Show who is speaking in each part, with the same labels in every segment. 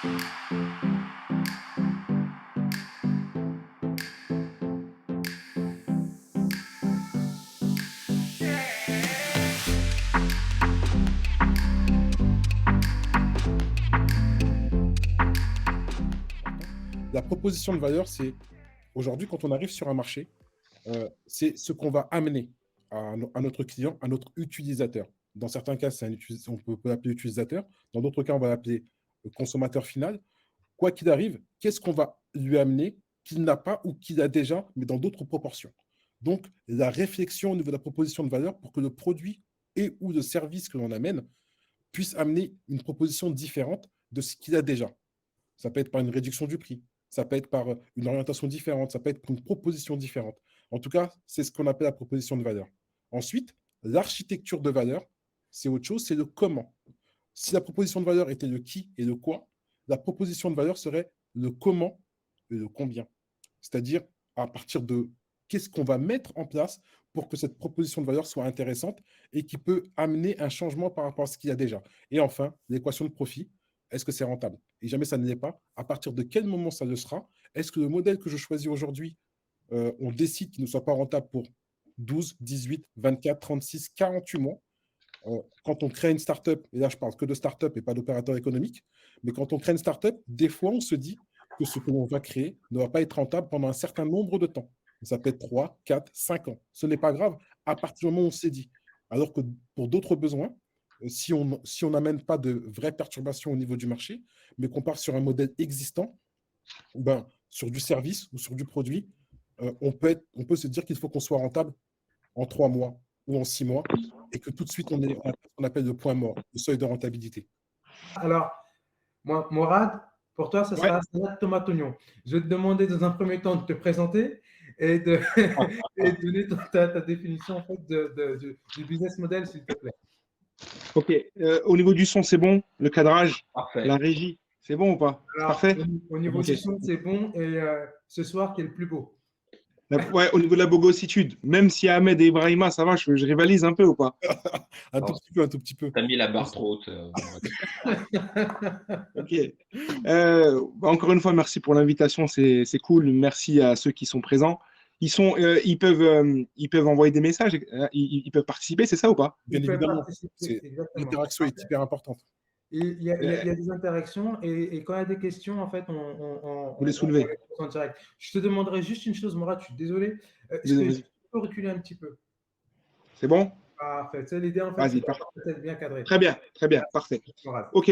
Speaker 1: La proposition de valeur, c'est aujourd'hui, quand on arrive sur un marché, c'est ce qu'on va amener à notre client, à notre utilisateur. Dans certains cas, on peut l'appeler utilisateur. Dans d'autres cas, on va l'appeler consommateur final. Quoi qu'il arrive, qu'est-ce qu'on va lui amener qu'il n'a pas ou qu'il a déjà, mais dans d'autres proportions. Donc, la réflexion au niveau de la proposition de valeur pour que le produit et ou le service que l'on amène puisse amener une proposition différente de ce qu'il a déjà. Ça peut être par une réduction du prix, ça peut être par une orientation différente, ça peut être une proposition différente. En tout cas, c'est ce qu'on appelle la proposition de valeur. Ensuite, l'architecture de valeur, c'est autre chose, c'est le comment. Si la proposition de valeur était le qui et le quoi, la proposition de valeur serait le comment et le combien. C'est-à-dire à partir de qu'est-ce qu'on va mettre en place pour que cette proposition de valeur soit intéressante et qui peut amener un changement par rapport à ce qu'il y a déjà. Et enfin, l'équation de profit, est-ce que c'est rentable? Et jamais ça ne l'est pas. À partir de quel moment ça le sera? Est-ce que le modèle que je choisis aujourd'hui, on décide qu'il ne soit pas rentable pour 12, 18, 24, 36, 48 mois? Quand on crée une startup, et là je parle que de startup et pas d'opérateur économique, mais quand on crée une startup, des fois on se dit que ce que l'on va créer ne va pas être rentable pendant un certain nombre de temps. Ça peut être 3, 4, 5 ans. Ce n'est pas grave à partir du moment où on s'est dit. Alors que pour d'autres besoins, si on n'amène pas de vraies perturbations au niveau du marché, mais qu'on part sur un modèle existant, ben, sur du service ou sur du produit, on peut se dire qu'il faut qu'on soit rentable en 3 mois ou en 6 mois et que tout de suite, on est à ce qu'on appelle le point mort, le seuil de rentabilité.
Speaker 2: Alors, Morad, pour toi, ce
Speaker 1: Ouais.
Speaker 2: sera salade tomate oignon. Je vais te demander dans un premier temps de te présenter et de, et de donner ta définition en fait, du business model, s'il te plaît.
Speaker 3: Ok. Au niveau du son, c'est bon? Le cadrage,
Speaker 4: Parfait.
Speaker 3: la régie, c'est bon ou pas? C'est
Speaker 2: Alors,
Speaker 3: parfait?
Speaker 2: au niveau
Speaker 3: Ok.
Speaker 2: du son, c'est bon. Et ce soir, qui est le plus beau?
Speaker 3: Ouais, au niveau de la bogossitude, même si Ahmed et Ibrahima, ça va, je rivalise un peu ou pas?
Speaker 1: Un tout petit peu, un tout petit peu.
Speaker 4: T'as mis la barre trop haute.
Speaker 3: Ok. Encore une fois, merci pour l'invitation, c'est cool. Merci à ceux qui sont présents. Ils peuvent envoyer des messages, ils peuvent participer, c'est ça ou pas?
Speaker 1: Bien
Speaker 2: Ils peuvent
Speaker 1: évidemment,
Speaker 2: participer, exactement.
Speaker 1: l'interaction est hyper importante.
Speaker 2: Il y a des interactions et quand il y a des questions, en fait,
Speaker 3: Vous les soulevez.
Speaker 2: on répond en direct. Je te demanderai juste une chose, Mourad, je suis désolé. Est-ce que
Speaker 3: Vas-y.
Speaker 2: tu peux reculer un petit peu?
Speaker 3: C'est bon?
Speaker 2: Parfait. C'est l'idée, en fait,
Speaker 3: Vas-y,
Speaker 2: c'est
Speaker 3: parfait.
Speaker 2: peut-être bien cadré.
Speaker 3: Très bien, parfait.
Speaker 2: Mourad.
Speaker 3: Ok,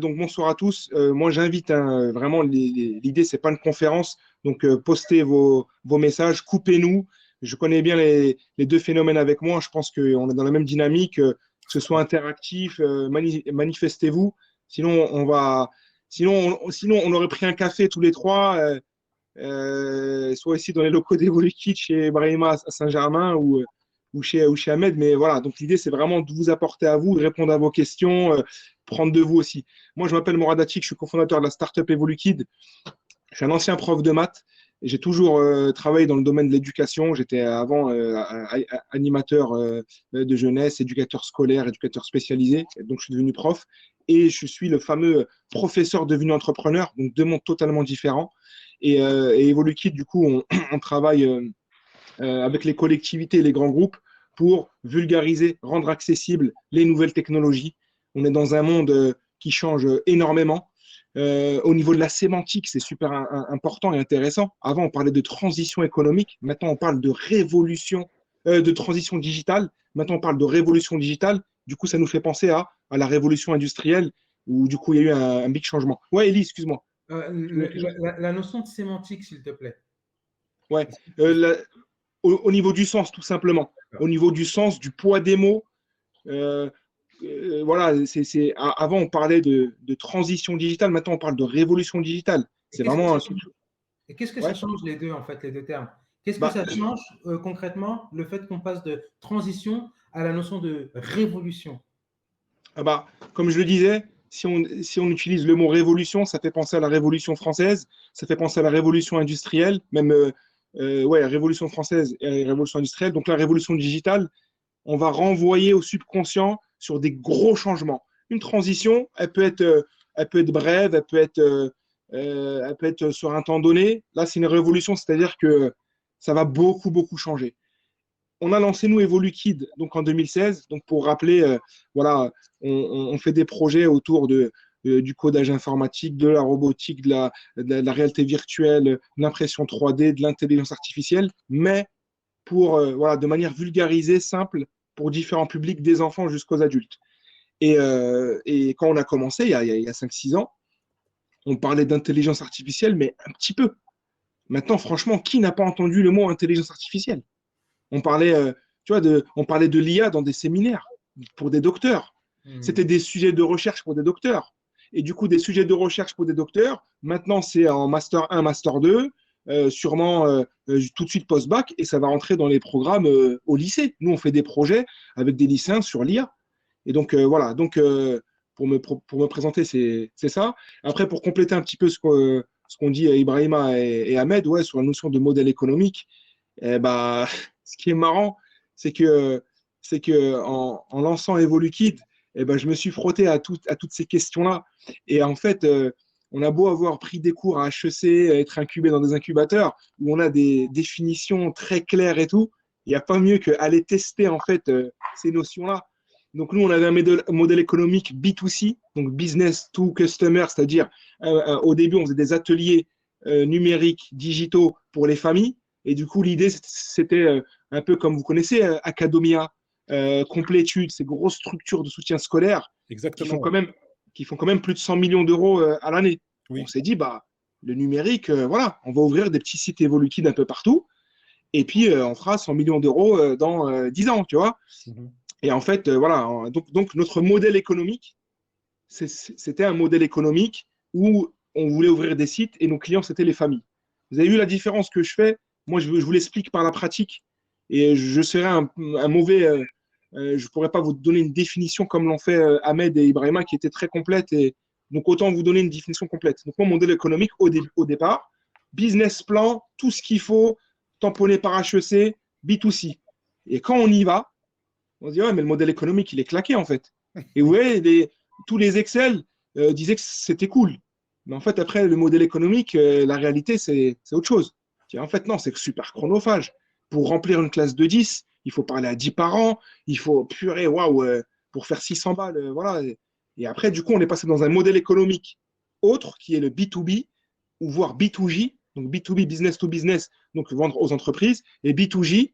Speaker 3: donc bonsoir à tous. Moi, j'invite vraiment, l'idée, c'est pas une conférence, donc postez vos messages, coupez-nous. Je connais bien les deux phénomènes avec moi. Je pense qu'on est dans la même dynamique, que ce soit interactif, manifestez-vous. Sinon, on aurait pris un café tous les trois, soit ici dans les locaux d'Evolukit chez Brahima à Saint-Germain ou chez Ahmed. Mais voilà, donc l'idée, c'est vraiment de vous apporter à vous, de répondre à vos questions, prendre de vous aussi. Moi, je m'appelle Morad Achik, je suis cofondateur de la startup Evolukid. Je suis un ancien prof de maths et j'ai toujours travaillé dans le domaine de l'éducation. J'étais avant animateur de jeunesse, éducateur scolaire, éducateur spécialisé. Donc, je suis devenu prof et je suis le fameux professeur devenu entrepreneur, donc deux mondes totalement différents. Et Evolukid, du coup, on travaille avec les collectivités et les grands groupes pour vulgariser, rendre accessibles les nouvelles technologies. On est dans un monde qui change énormément. Au niveau de la sémantique, c'est super important et intéressant. Avant, on parlait de transition économique. Maintenant, on parle de révolution, de transition digitale. Maintenant, on parle de révolution digitale. Du coup, ça nous fait penser à la révolution industrielle où, du coup, il y a eu un big changement. Ouais, Elie, excuse-moi.
Speaker 2: La notion de sémantique, s'il te plaît.
Speaker 3: Ouais. Au niveau du sens, tout simplement. Au niveau du sens, du poids des mots. Voilà, avant, on parlait de transition digitale. Maintenant, on parle de révolution digitale. C'est vraiment un truc.
Speaker 2: Et qu'est-ce que
Speaker 3: Ouais.
Speaker 2: ça change les deux, en fait, les deux termes? Qu'est-ce que
Speaker 3: Bah,
Speaker 2: ça change concrètement, le fait qu'on passe de transition à la notion de révolution?
Speaker 3: comme je le disais, si on utilise le mot révolution, ça fait penser à la Révolution française, ça fait penser à la révolution industrielle, même ouais, révolution française et révolution industrielle. Donc la révolution digitale, on va renvoyer au subconscient sur des gros changements. Une transition, elle peut elle peut être brève, elle peut être sur un temps donné. Là, c'est une révolution, c'est-à-dire que ça va beaucoup, beaucoup changer. On a lancé, nous, EvoluKid, donc en 2016. Donc, pour rappeler, voilà, on fait des projets autour du codage informatique, de la robotique, de la réalité virtuelle, de l'impression 3D, de l'intelligence artificielle, mais pour, voilà, de manière vulgarisée, simple, pour différents publics, des enfants jusqu'aux adultes. Et quand on a commencé, il y a 5-6 ans, on parlait d'intelligence artificielle, mais un petit peu. Maintenant, franchement, qui n'a pas entendu le mot intelligence artificielle? On parlait, tu vois, on parlait de l'IA dans des séminaires pour des docteurs. C'était des sujets de recherche pour des docteurs. Et du coup, des sujets de recherche pour des docteurs, maintenant, c'est en Master 1, Master 2, sûrement tout de suite post-bac, et ça va rentrer dans les programmes au lycée. Nous, on fait des projets avec des lycéens sur l'IA. Et donc, voilà. Donc, pour me présenter, c'est ça. Après, pour compléter un petit peu ce qu'on dit à Ibrahima et Ahmed, ouais, sur la notion de modèle économique, eh ben, ce qui est marrant, c'est que en lançant EvoluKid, eh ben, je me suis frotté à toutes ces questions-là. Et en fait, on a beau avoir pris des cours à HEC, être incubé dans des incubateurs, où on a des définitions très claires et tout, il n'y a pas mieux qu'aller tester en fait ces notions-là. Donc nous, on avait un modèle économique B2C, donc business to customer, c'est-à-dire au début, on faisait des ateliers numériques, digitaux pour les familles. Et du coup, l'idée, c'était un peu comme vous connaissez Academia, Complétude, ces grosses structures de soutien scolaire qui font
Speaker 1: Exactement.
Speaker 3: quand même, qui font quand même plus de 100 millions d'euros à l'année.
Speaker 1: Oui.
Speaker 3: On s'est dit, bah, le numérique, voilà, on va ouvrir des petits sites EvoluKid un peu partout. Et puis, on fera 100 millions d'euros dans 10 ans, tu vois.
Speaker 1: Mhm.
Speaker 3: Et en fait, voilà, donc notre modèle économique, c'était un modèle économique où on voulait ouvrir des sites et nos clients, c'était les familles. Vous avez vu la différence que je fais? Moi, je vous l'explique par la pratique et je serais un mauvais. Je ne pourrais pas vous donner une définition comme l'ont fait Ahmed et Ibrahima qui était très complète. Et donc, autant vous donner une définition complète. Donc, mon modèle économique au départ, business plan, tout ce qu'il faut, tamponné par HEC, B2C. Et quand on y va, on se dit, ouais, mais le modèle économique, il est claqué en fait. Et ouais, tous les Excel disaient que c'était cool. Mais en fait, après, le modèle économique, la réalité, c'est autre chose. En fait, non, c'est super chronophage. Pour remplir une classe de 10, il faut parler à 10 parents, il faut purée, waouh, pour faire 600 balles, voilà. Et après, du coup, on est passé dans un modèle économique autre qui est le B2B, ou voire B2J, donc B2B, business to business, donc vendre aux entreprises, et B2J,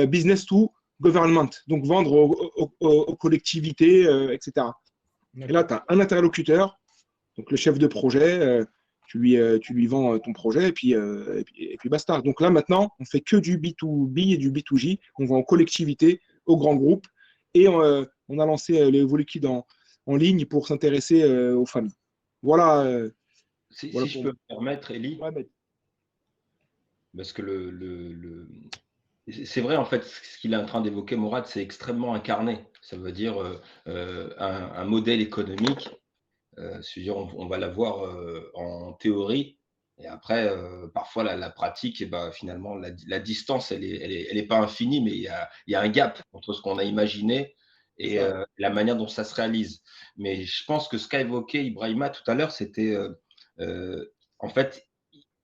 Speaker 3: business to government, donc vendre aux collectivités, etc. Et là, tu as un interlocuteur, donc le chef de projet, tu lui vends ton projet et puis basta. Donc là, maintenant, on fait que du B2B et du B2J. On vend aux collectivités, aux grands groupes et on a lancé les EvoluKid en ligne pour s'intéresser aux familles. Voilà, voilà
Speaker 4: Si je
Speaker 3: pour
Speaker 4: peux me permettre, Elie,
Speaker 3: ouais, mais-
Speaker 4: parce que c'est vrai, en fait, ce qu'il est en train d'évoquer, Mourad, c'est extrêmement incarné. Ça veut dire un modèle économique. C'est-à-dire, on va l'avoir en théorie. Et après, parfois, la pratique, et ben, finalement, la distance, elle est pas infinie, mais il y a un gap entre ce qu'on a imaginé et
Speaker 3: ça.
Speaker 4: la manière dont ça se réalise. Mais je pense que ce qu'a évoqué Ibrahima tout à l'heure, c'était en fait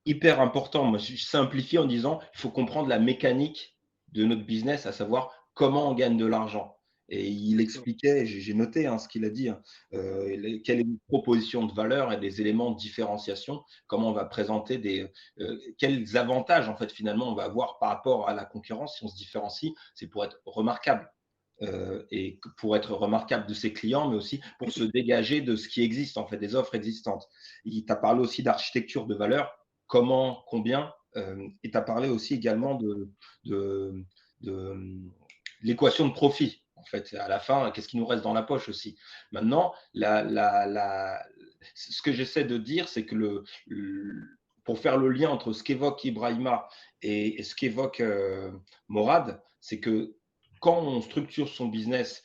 Speaker 4: hyper important. Moi, je simplifie en disant il faut comprendre la mécanique de notre business, à savoir comment on gagne de l'argent. Et il expliquait, j'ai noté ce qu'il a dit, quelle est une proposition de valeur et des éléments de différenciation, comment on va présenter quels avantages en fait finalement on va avoir par rapport à la concurrence si on se différencie, c'est pour être remarquable. Et pour être remarquable de ses clients, mais aussi pour se dégager de ce qui existe, en fait, des offres existantes. Il t'a parlé aussi d'architecture de valeur, comment, combien, et tu as parlé aussi également de, de l'équation de profit. En fait, à la fin, qu'est-ce qui nous reste dans la poche aussi. Maintenant, ce que j'essaie de dire, c'est que pour faire le lien entre ce qu'évoque Ibrahima et ce qu'évoque Morad, c'est que quand on structure son business,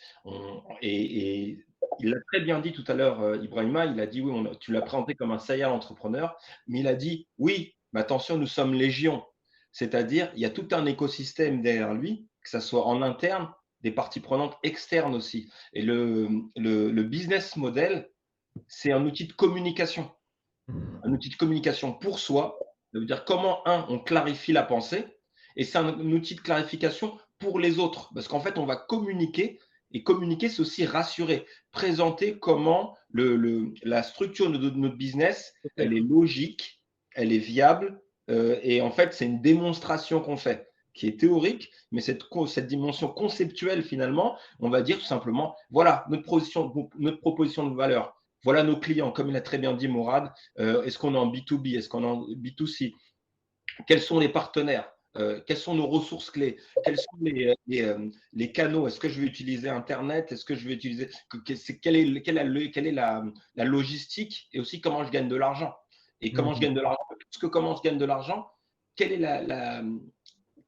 Speaker 4: et il l'a très bien dit tout à l'heure, Ibrahima, il a dit, oui, tu l'as présenté comme un serial entrepreneur, mais il a dit, oui, mais attention, nous sommes légion. C'est-à-dire, il y a tout un écosystème derrière lui, que ce soit en interne, des parties prenantes externes aussi. Et le business model, c'est un outil de communication. Un outil de communication pour soi. Ça veut dire comment, on clarifie la pensée, et c'est un outil de clarification pour les autres. Parce qu'en fait, on va communiquer, et communiquer, c'est aussi rassurer, présenter comment la structure de notre business, elle est logique, elle est viable, et en fait, c'est une démonstration qu'on fait, qui est théorique, mais cette dimension conceptuelle, finalement, on va dire tout simplement, voilà notre proposition de valeur. Voilà nos clients, comme il a très bien dit Mourad. Est-ce qu'on est en B2B? Est-ce qu'on est en B2C? Quels sont les partenaires? Quelles sont nos ressources clés? Quels sont les canaux? Est-ce que je vais utiliser Internet? Est-ce que je vais utiliser… Quelle est la logistique? Et aussi comment je gagne de l'argent? Et comment je gagne de l'argent? Parce que comment je gagne de l'argent? Quelle est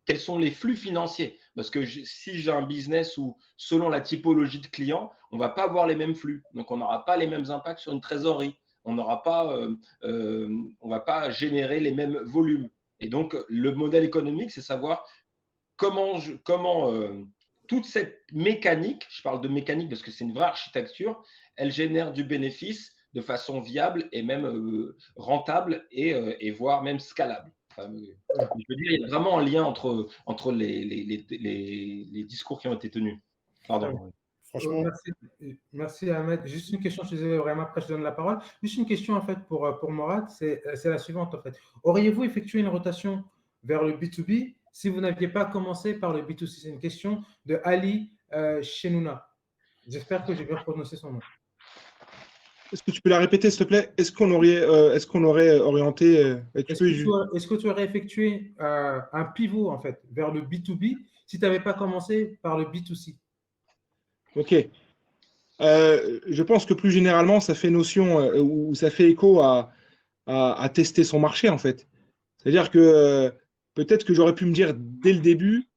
Speaker 4: quels sont les flux financiers? Parce que si j'ai un business où, selon la typologie de clients, on ne va pas avoir les mêmes flux. Donc, on n'aura pas les mêmes impacts sur une trésorerie. On n'aura pas, on va pas générer les mêmes volumes. Et donc, le modèle économique, c'est savoir comment toute cette mécanique, je parle de mécanique parce que c'est une vraie architecture, elle génère du bénéfice de façon viable et même rentable et voire même scalable. Enfin, je veux dire, il y a vraiment un lien entre les discours qui ont été tenus. Pardon.
Speaker 1: Franchement,
Speaker 2: Merci Ahmed. Juste une question, je suis désolé, vraiment, après je donne la parole. Juste une question en fait pour Morad, c'est la suivante en fait. Auriez-vous effectué une rotation vers le B2B si vous n'aviez pas commencé par le B2C? C'est une question de Ali Chenouna. J'espère que j'ai bien prononcé son nom.
Speaker 3: Est-ce que tu peux la répéter, s'il te plaît? Est-ce qu'on aurait orienté
Speaker 2: Est-ce que tu aurais effectué un pivot en fait vers le B2B si tu n'avais pas commencé par le B2C?
Speaker 3: Ok. Je pense que plus généralement, ça fait notion ou ça fait écho à tester son marché, en fait. C'est-à-dire que peut-être que j'aurais pu me dire dès le début,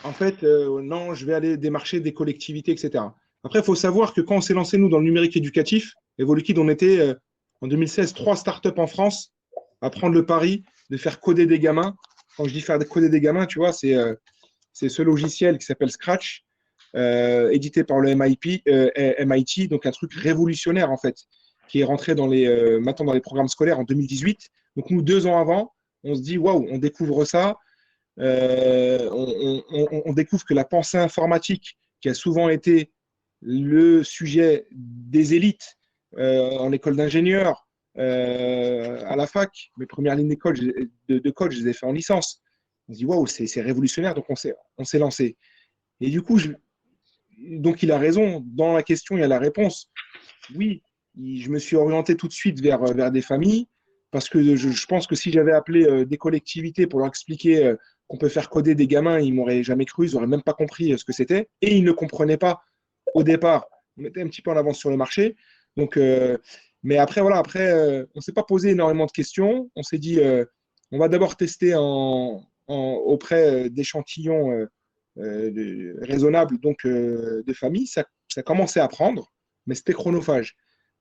Speaker 3: en fait, non, je vais aller démarcher des collectivités, etc. Après, il faut savoir que quand on s'est lancé, nous, dans le numérique éducatif, Evoluliquid, on était en 2016 3 startups en France à prendre le pari de faire coder des gamins. Quand je dis faire coder des gamins, tu vois, c'est ce logiciel qui s'appelle Scratch, édité par le MIT, donc un truc révolutionnaire, en fait, qui est rentré maintenant dans les programmes scolaires en 2018. Donc, nous, 2 ans avant, on se dit, waouh, on découvre ça. On découvre que la pensée informatique, qui a souvent été le sujet des élites en école d'ingénieur, à la fac, mes premières lignes de code, je les ai fait en licence. On se dit, waouh, c'est révolutionnaire, donc on s'est lancé. Et du coup, donc il a raison, dans la question, il y a la réponse. Oui, je me suis orienté tout de suite vers des familles, parce que je pense que si j'avais appelé des collectivités pour leur expliquer qu'on peut faire coder des gamins, ils ne m'auraient jamais cru, ils n'auraient même pas compris ce que c'était, et ils ne comprenaient pas au départ. On était un petit peu en avance sur le marché. Donc, mais après, voilà, on ne s'est pas posé énormément de questions. On s'est dit, on va d'abord tester auprès d'échantillons raisonnables, donc de familles. Ça commençait à prendre, mais c'était chronophage.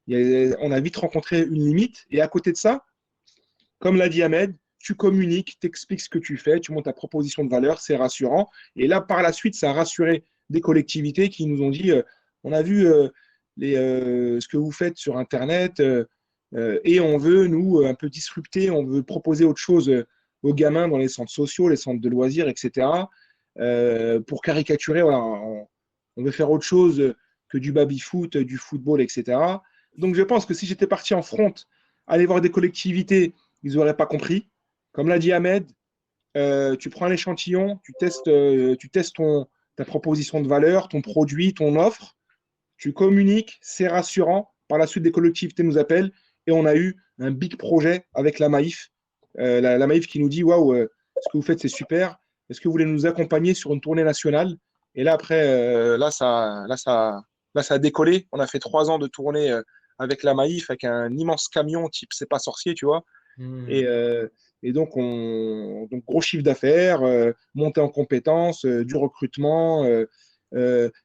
Speaker 3: On a vite rencontré une limite. Et à côté de ça, comme l'a dit Ahmed, tu communiques, tu expliques ce que tu fais, tu montes ta proposition de valeur, c'est rassurant. Et là, par la suite, ça a rassuré des collectivités qui nous ont dit, on a vu ce que vous faites sur Internet et on veut, nous, un peu disrupter, on veut proposer autre chose aux gamins dans les centres sociaux, les centres de loisirs, etc. Pour caricaturer, voilà, on veut faire autre chose que du baby-foot, du football, etc. Donc, je pense que si j'étais parti en front, aller voir des collectivités, ils n'auraient pas compris. Comme l'a dit Ahmed, tu prends un échantillon, tu testes ta proposition de valeur, ton produit, ton offre, tu communiques, c'est rassurant. Par la suite, des collectivités nous appellent et on a eu un big projet avec la Maïf. La Maïf qui nous dit, waouh, ce que vous faites, c'est super. Est-ce que vous voulez nous accompagner sur une tournée nationale? Et là, après, ça a décollé. On a fait 3 ans de tournée avec la Maïf, avec un immense camion type C'est pas sorcier, tu vois. Et donc, gros chiffre d'affaires, montée en compétences, du recrutement,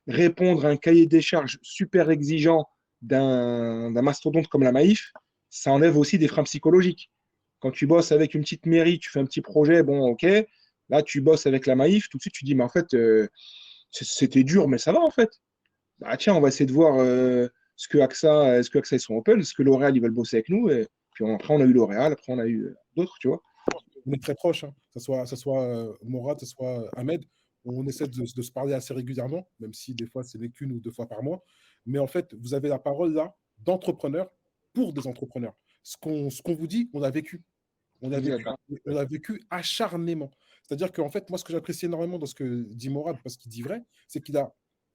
Speaker 3: répondre à un cahier des charges super exigeant d'un mastodonte comme la Maïf, ça enlève aussi des freins psychologiques. Quand tu bosses avec une petite mairie, tu fais un petit projet, bon, ok. Là, tu bosses avec la Maïf, tout de suite, tu dis, mais en fait, c'était dur, mais ça va en fait. Bah, tiens, on va essayer de voir ce que AXA ils sont open, ce que L'Oréal ils veulent bosser avec nous. Et puis après, on a eu L'Oréal, après, on a eu d'autres, tu vois.
Speaker 1: On est très proches, hein. Que ce soit Mourad, que ce soit Ahmed. On essaie de se parler assez régulièrement, même si des fois c'est qu'une ou deux fois par mois. Mais en fait, vous avez la parole là d'entrepreneurs pour des entrepreneurs. Ce qu'on vous dit, on a vécu. On a vécu acharnément. C'est-à-dire qu'en fait, moi, ce que j'apprécie énormément dans ce que dit Mourad, parce qu'il dit vrai, c'est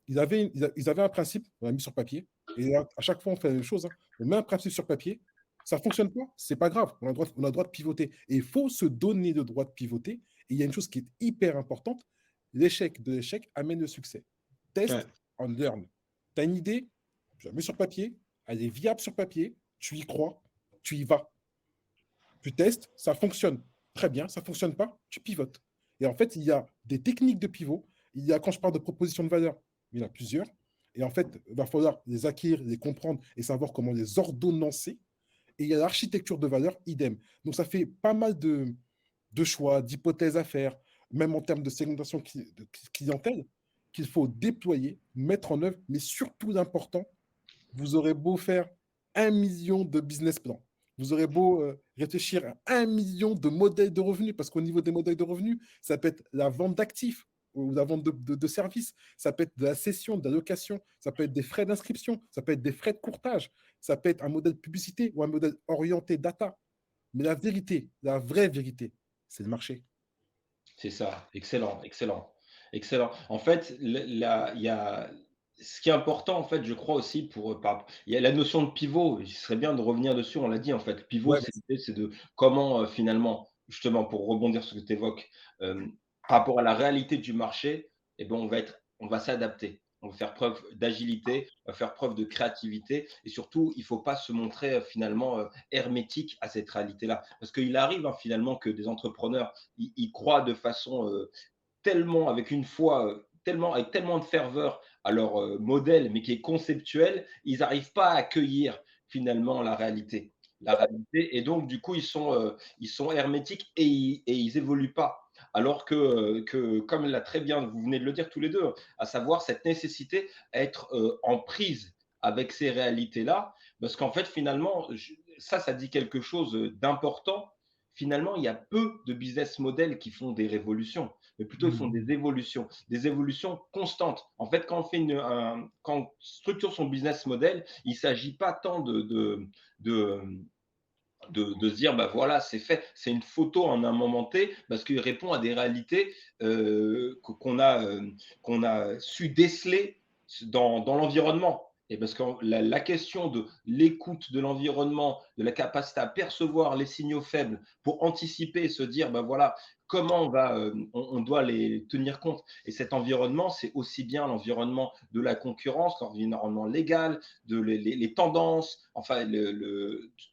Speaker 1: ils avaient un principe, on l'a mis sur papier, et à chaque fois, on fait la même chose, hein. On met un principe sur papier, ça ne fonctionne pas, c'est pas grave, on a le droit de pivoter. Et il faut se donner le droit de pivoter. Et il y a une chose qui est hyper importante, l'échec de l'échec amène le succès. Test and learn. Tu as une idée, tu la mets sur papier, elle est viable sur papier, tu y crois, tu y vas. Tu testes, ça fonctionne très bien, ça ne fonctionne pas, tu pivotes. Et en fait, il y a des techniques de pivot. Il y a, quand je parle de proposition de valeur, il y en a plusieurs. Et en fait, il va falloir les acquérir, les comprendre et savoir comment les ordonnancer. Et il y a l'architecture de valeur, idem. Donc, ça fait pas mal de choix, d'hypothèses à faire, même en termes de segmentation de clientèle, qu'il faut déployer, mettre en œuvre, mais surtout l'important, vous aurez beau faire 1 million de business plans, vous aurez beau réfléchir à 1 million de modèles de revenus, parce qu'au niveau des modèles de revenus, ça peut être la vente d'actifs ou la vente de services, ça peut être de la cession, de la location, ça peut être des frais d'inscription, ça peut être des frais de courtage, ça peut être un modèle publicité ou un modèle orienté data. Mais la vérité, la vraie vérité, c'est le marché.
Speaker 4: C'est ça, excellent, excellent, excellent. En fait, il y a ce qui est important, en fait, je crois aussi il y a la notion de pivot. Il serait bien de revenir dessus. On l'a dit, en fait, le pivot,
Speaker 1: Ouais,
Speaker 4: c'est de comment finalement, justement, pour rebondir sur ce que tu évoques, par rapport à la réalité du marché, eh ben, on va s'adapter. On va faire preuve d'agilité, on va faire preuve de créativité et surtout, il ne faut pas se montrer finalement hermétique à cette réalité-là. Parce qu'il arrive finalement que des entrepreneurs ils croient de façon tellement, avec une foi, tellement, avec tellement de ferveur à leur modèle, mais qui est conceptuel, ils n'arrivent pas à accueillir finalement la réalité. La réalité, et donc du coup, ils sont hermétiques et ils évoluent pas. Alors que, comme l'a très bien, vous venez de le dire tous les deux, à savoir cette nécessité à être en prise avec ces réalités-là, parce qu'en fait, finalement, ça dit quelque chose d'important. Finalement, il y a peu de business models qui font des révolutions, mais plutôt ils font des évolutions constantes. En fait, quand on structure son business model, il ne s'agit pas tant de, se dire, bah voilà, c'est fait, c'est une photo en un moment T, parce qu'il répond à des réalités qu'on a su déceler dans l'environnement. Et parce que la question de l'écoute de l'environnement, de la capacité à percevoir les signaux faibles pour anticiper et se dire, ben voilà, comment on doit les tenir compte. Et cet environnement, c'est aussi bien l'environnement de la concurrence, l'environnement légal, les tendances, enfin,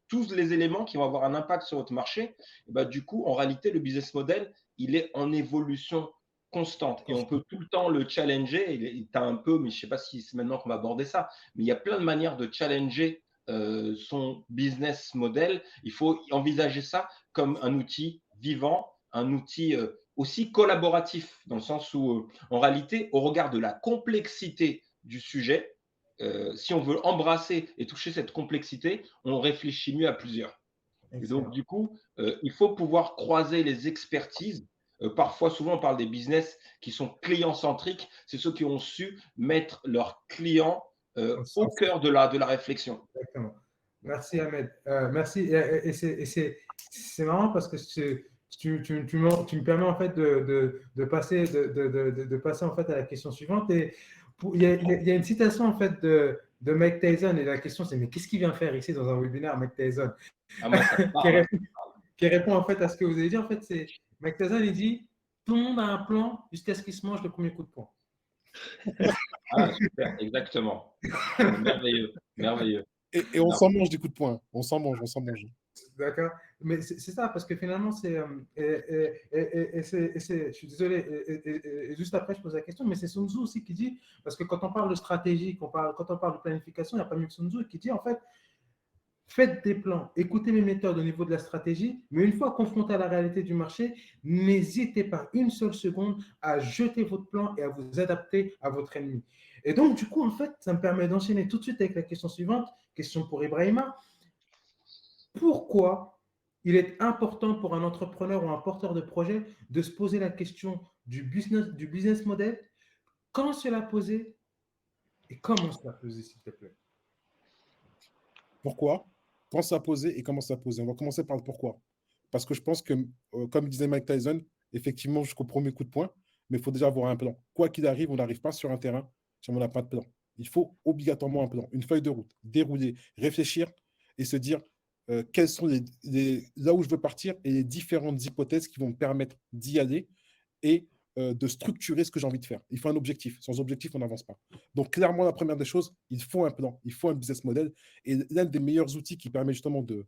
Speaker 4: tous les éléments qui vont avoir un impact sur votre marché. Et ben, du coup, en réalité, le business model, il est en évolution constante et on peut tout le temps le challenger. Il t'a un peu, mais je ne sais pas si c'est maintenant qu'on va aborder ça, mais il y a plein de manières de challenger son business model. Il faut envisager ça comme un outil vivant, un outil aussi collaboratif, dans le sens où, en réalité, au regard de la complexité du sujet, si on veut embrasser et toucher cette complexité, on réfléchit mieux à plusieurs. Et donc, du coup, il faut pouvoir croiser les expertises. Parfois, souvent, on parle des business qui sont client-centriques. C'est ceux qui ont su mettre leurs clients au cœur de la réflexion.
Speaker 2: Exactement. Merci Ahmed. Merci. Et c'est marrant parce que tu me permets en fait de passer en fait à la question suivante. Et il y a une citation en fait de Mike Tyson et la question c'est mais qu'est-ce qu'il vient faire ici dans un webinaire Mike Tyson qui répond en fait à ce que vous avez dit. En fait, c'est Mike Tyson, il dit tout le monde a un plan jusqu'à ce qu'il se mange le premier coup de poing.
Speaker 4: Ah, super, exactement. Merveilleux, merveilleux.
Speaker 1: Et on s'en mange des coups de poing. On s'en mange.
Speaker 2: D'accord. Mais c'est ça, parce que finalement, je suis désolé, et juste après, je pose la question, mais c'est Sun Tzu aussi qui dit, parce que quand on parle de stratégie, quand on parle de planification, il n'y a pas mieux que Sun Tzu qui dit, en fait, faites des plans, écoutez mes méthodes au niveau de la stratégie, mais une fois confronté à la réalité du marché, n'hésitez pas une seule seconde à jeter votre plan et à vous adapter à votre ennemi. Et donc, du coup, en fait, ça me permet d'enchaîner tout de suite avec la question suivante, question pour Ibrahima. Pourquoi il est important pour un entrepreneur ou un porteur de projet de se poser la question du business model, quand se la poser et comment se la poser, s'il te plaît?
Speaker 1: Pourquoi? Quand ça a posé et comment ça a posé. On va commencer par le pourquoi. Parce que je pense que, comme disait Mike Tyson, effectivement, jusqu'au premier coup de poing, mais il faut déjà avoir un plan. Quoi qu'il arrive, on n'arrive pas sur un terrain si on n'a pas de plan. Il faut obligatoirement un plan, une feuille de route, dérouler, réfléchir et se dire quels sont là où je veux partir et les différentes hypothèses qui vont me permettre d'y aller et de structurer ce que j'ai envie de faire. Il faut un objectif. Sans objectif, on n'avance pas. Donc, clairement, la première des choses, il faut un plan, il faut un business model. Et l'un des meilleurs outils qui permet justement de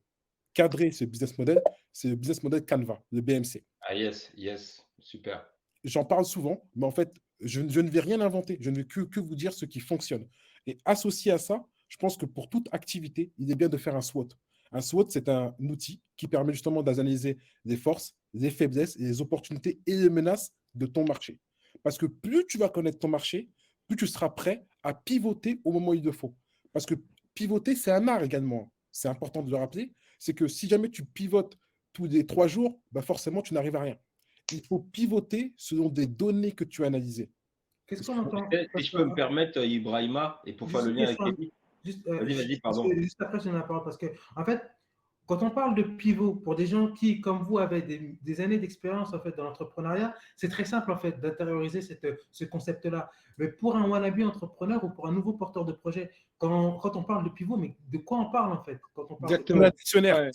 Speaker 1: cadrer ce business model, c'est le business model Canva, le BMC.
Speaker 4: Ah yes, super.
Speaker 1: J'en parle souvent, mais en fait, je ne vais rien inventer. Je ne vais que vous dire ce qui fonctionne. Et associé à ça, je pense que pour toute activité, il est bien de faire un SWOT. Un SWOT, c'est un outil qui permet justement d'analyser les forces, les faiblesses, les opportunités et les menaces de ton marché. Parce que plus tu vas connaître ton marché, plus tu seras prêt à pivoter au moment où il le faut. Parce que pivoter, c'est un art également. C'est important de le rappeler. C'est que si jamais tu pivotes tous les 3 jours, bah forcément, tu n'arrives à rien. Il faut pivoter selon des données que tu as analysées.
Speaker 2: Qu'est-ce qu'on entend?
Speaker 4: Si je peux me permettre, Ibrahima, et pour faire le lien avec Eddie. Vas-y, pardon.
Speaker 2: Juste après, je donne la parole parce que, en fait, quand on parle de pivot, pour des gens qui, comme vous, avaient des années d'expérience en fait, dans l'entrepreneuriat, c'est très simple en fait, d'intérioriser ce concept-là. Mais pour un wannabe entrepreneur ou pour un nouveau porteur de projet, quand on parle de pivot, mais de quoi on parle en fait quand on parle
Speaker 1: Prenez un dictionnaire,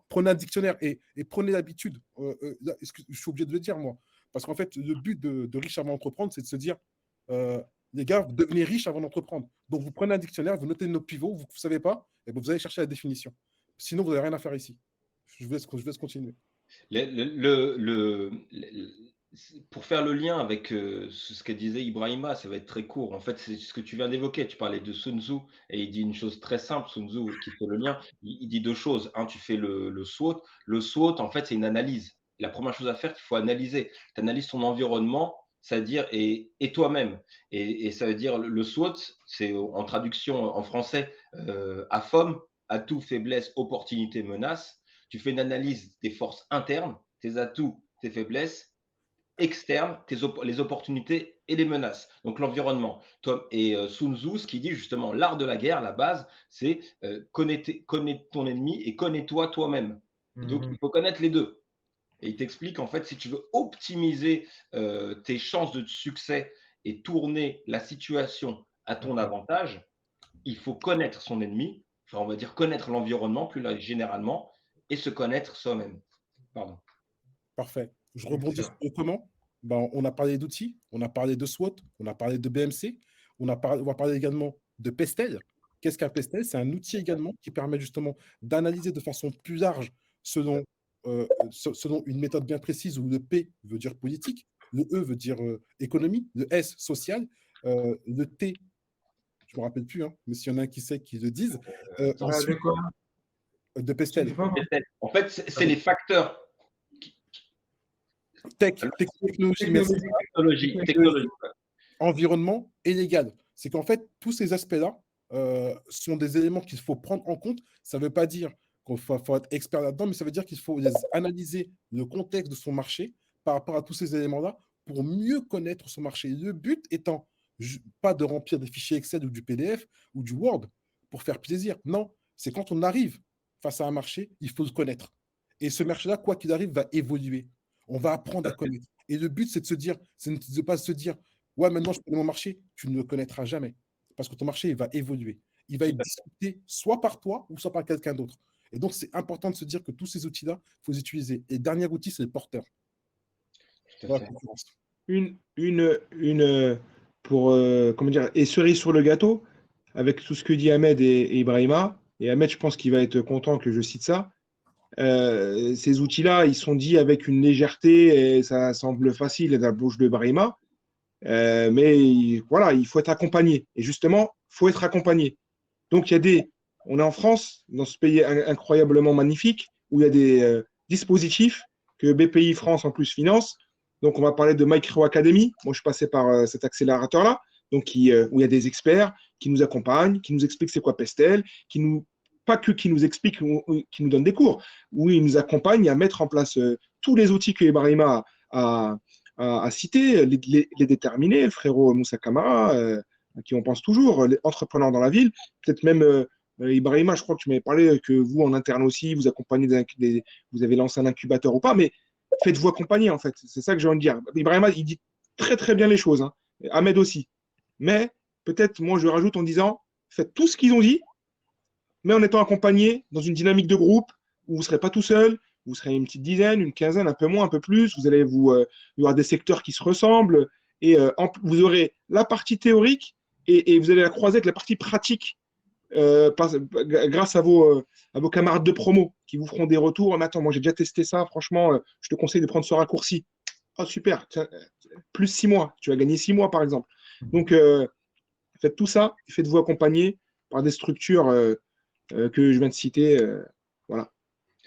Speaker 1: prenez un dictionnaire et prenez l'habitude. Je suis obligé de le dire, moi. Parce qu'en fait, le but de Riche avant d'entreprendre, c'est de se dire, les gars, vous devenez riches avant d'entreprendre. Donc, vous prenez un dictionnaire, vous notez nos pivots, vous ne savez pas, et vous allez chercher la définition. Sinon, vous n'avez rien à faire ici. Je vous laisse continuer.
Speaker 4: Pour faire le lien avec ce que disait Ibrahima, ça va être très court. En fait, c'est ce que tu viens d'évoquer. Tu parlais de Sun Tzu et il dit une chose très simple. Sun Tzu qui fait le lien, il dit 2 choses. Un, tu fais le SWOT. Le SWOT, en fait, c'est une analyse. La première chose à faire, il faut analyser. Tu analyses ton environnement, c'est-à-dire et toi-même. Et ça veut dire le SWOT, c'est en traduction en français AFOM, atout, faiblesse, opportunité, menace. Tu fais une analyse des forces internes, tes atouts, tes faiblesses, externes, les opportunités et les menaces. Donc l'environnement. Et Sun Tzu, ce qui dit justement, l'art de la guerre, la base, c'est connais ton ennemi et connais-toi toi-même. Donc il faut connaître les deux. Et il t'explique en fait, si tu veux optimiser tes chances de succès et tourner la situation à ton avantage, il faut connaître son ennemi, enfin on va dire connaître l'environnement plus généralement, et se connaître soi-même. Pardon.
Speaker 1: Parfait. Je rebondis sur le comment. Ben, on a parlé d'outils, on a parlé de SWOT, on a parlé de BMC, on va parler également de Pestel. Qu'est-ce qu'un Pestel? C'est un outil également qui permet justement d'analyser de façon plus large selon une méthode bien précise où le P veut dire politique, le E veut dire économie, le S social, le T, je ne me rappelle plus, hein, mais s'il y en a un qui sait, qu'ils le disent. Ensuite, de Pestel.
Speaker 4: En fait, c'est les facteurs. Technologie.
Speaker 1: Environnement et légal. C'est qu'en fait, tous ces aspects-là sont des éléments qu'il faut prendre en compte. Ça ne veut pas dire qu'il faut être expert là-dedans, mais ça veut dire qu'il faut analyser le contexte de son marché par rapport à tous ces éléments-là pour mieux connaître son marché. Le but étant pas de remplir des fichiers Excel ou du PDF ou du Word pour faire plaisir. Non, c'est quand on arrive face à un marché, il faut le connaître. Et ce marché-là, quoi qu'il arrive, va évoluer. On va apprendre à connaître. Et le but, c'est de se dire, c'est de ne pas se dire, ouais, maintenant je connais mon marché, tu ne le connaîtras jamais. Parce que ton marché, il va évoluer. Il va être discuté soit par toi ou soit par quelqu'un d'autre. Et donc, c'est important de se dire que tous ces outils-là, il faut les utiliser. Et le dernier outil, c'est le porteur.
Speaker 3: Voilà, comment dire, et cerise sur le gâteau, avec tout ce que dit Ahmed et Ibrahima, et Ahmed, je pense qu'il va être content que je cite ça. Ces outils-là, ils sont dits avec une légèreté et ça semble facile dans la bouche de Ibrahima. Mais voilà, il faut être accompagné. Et justement, il faut être accompagné. Donc, il y a on est en France, dans ce pays incroyablement magnifique, où il y a des dispositifs que BPI France en plus finance. Donc, on va parler de Micro Academy. Moi, je suis passé par cet accélérateur-là, donc où il y a des experts qui nous accompagnent, qui nous expliquent c'est quoi Pestel, pas que qui nous expliquent, qui nous donnent des cours, où ils nous accompagnent à mettre en place tous les outils que Ibrahima a cités, les déterminer, le frérot Moussa Kamara, à qui on pense toujours, les entrepreneurs dans la ville, peut-être même Ibrahima, je crois que tu m'avais parlé que vous, en interne aussi, vous accompagnez vous avez lancé un incubateur ou pas, mais faites-vous accompagner, en fait. C'est ça que j'ai envie de dire. Ibrahima, il dit très, très bien les choses. Hein. Ahmed aussi. Mais peut-être, moi, je rajoute en disant, faites tout ce qu'ils ont dit, mais en étant accompagné dans une dynamique de groupe où vous ne serez pas tout seul, vous serez une petite dizaine, une quinzaine, un peu moins, un peu plus. Il y aura des secteurs qui se ressemblent et vous aurez la partie théorique et vous allez la croiser avec la partie pratique grâce à vos camarades de promo qui vous feront des retours. Mais attends, moi j'ai déjà testé ça, franchement, je te conseille de prendre ce raccourci. Oh super, plus 6 mois, tu vas gagner 6 mois par exemple. Donc faites tout ça et faites-vous accompagner par des structures que je viens de citer. Voilà.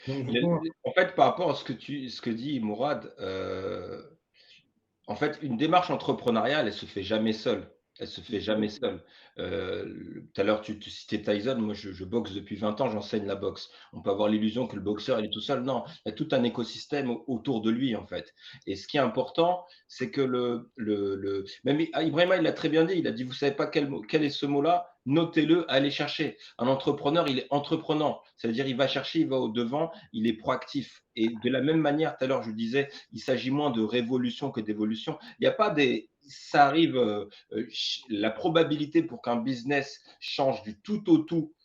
Speaker 4: En fait, par rapport à ce que dit Mourad, en fait, une démarche entrepreneuriale, elle se fait jamais seule. Elle se fait jamais seule. Tout à l'heure, tu citais Tyson. Moi, je boxe depuis 20 ans, j'enseigne la boxe. On peut avoir l'illusion que le boxeur, il est tout seul. Non, il y a tout un écosystème autour de lui, en fait. Et ce qui est important, c'est que même Ibrahima, il l'a très bien dit. Il a dit, vous savez pas quel est ce mot-là? Notez-le, allez chercher. Un entrepreneur, il est entreprenant. C'est-à-dire, il va chercher, il va au-devant, il est proactif. Et de la même manière, tout à l'heure, je disais, il s'agit moins de révolution que d'évolution. Il n'y a pas ça arrive, la probabilité pour qu'un business change du tout au tout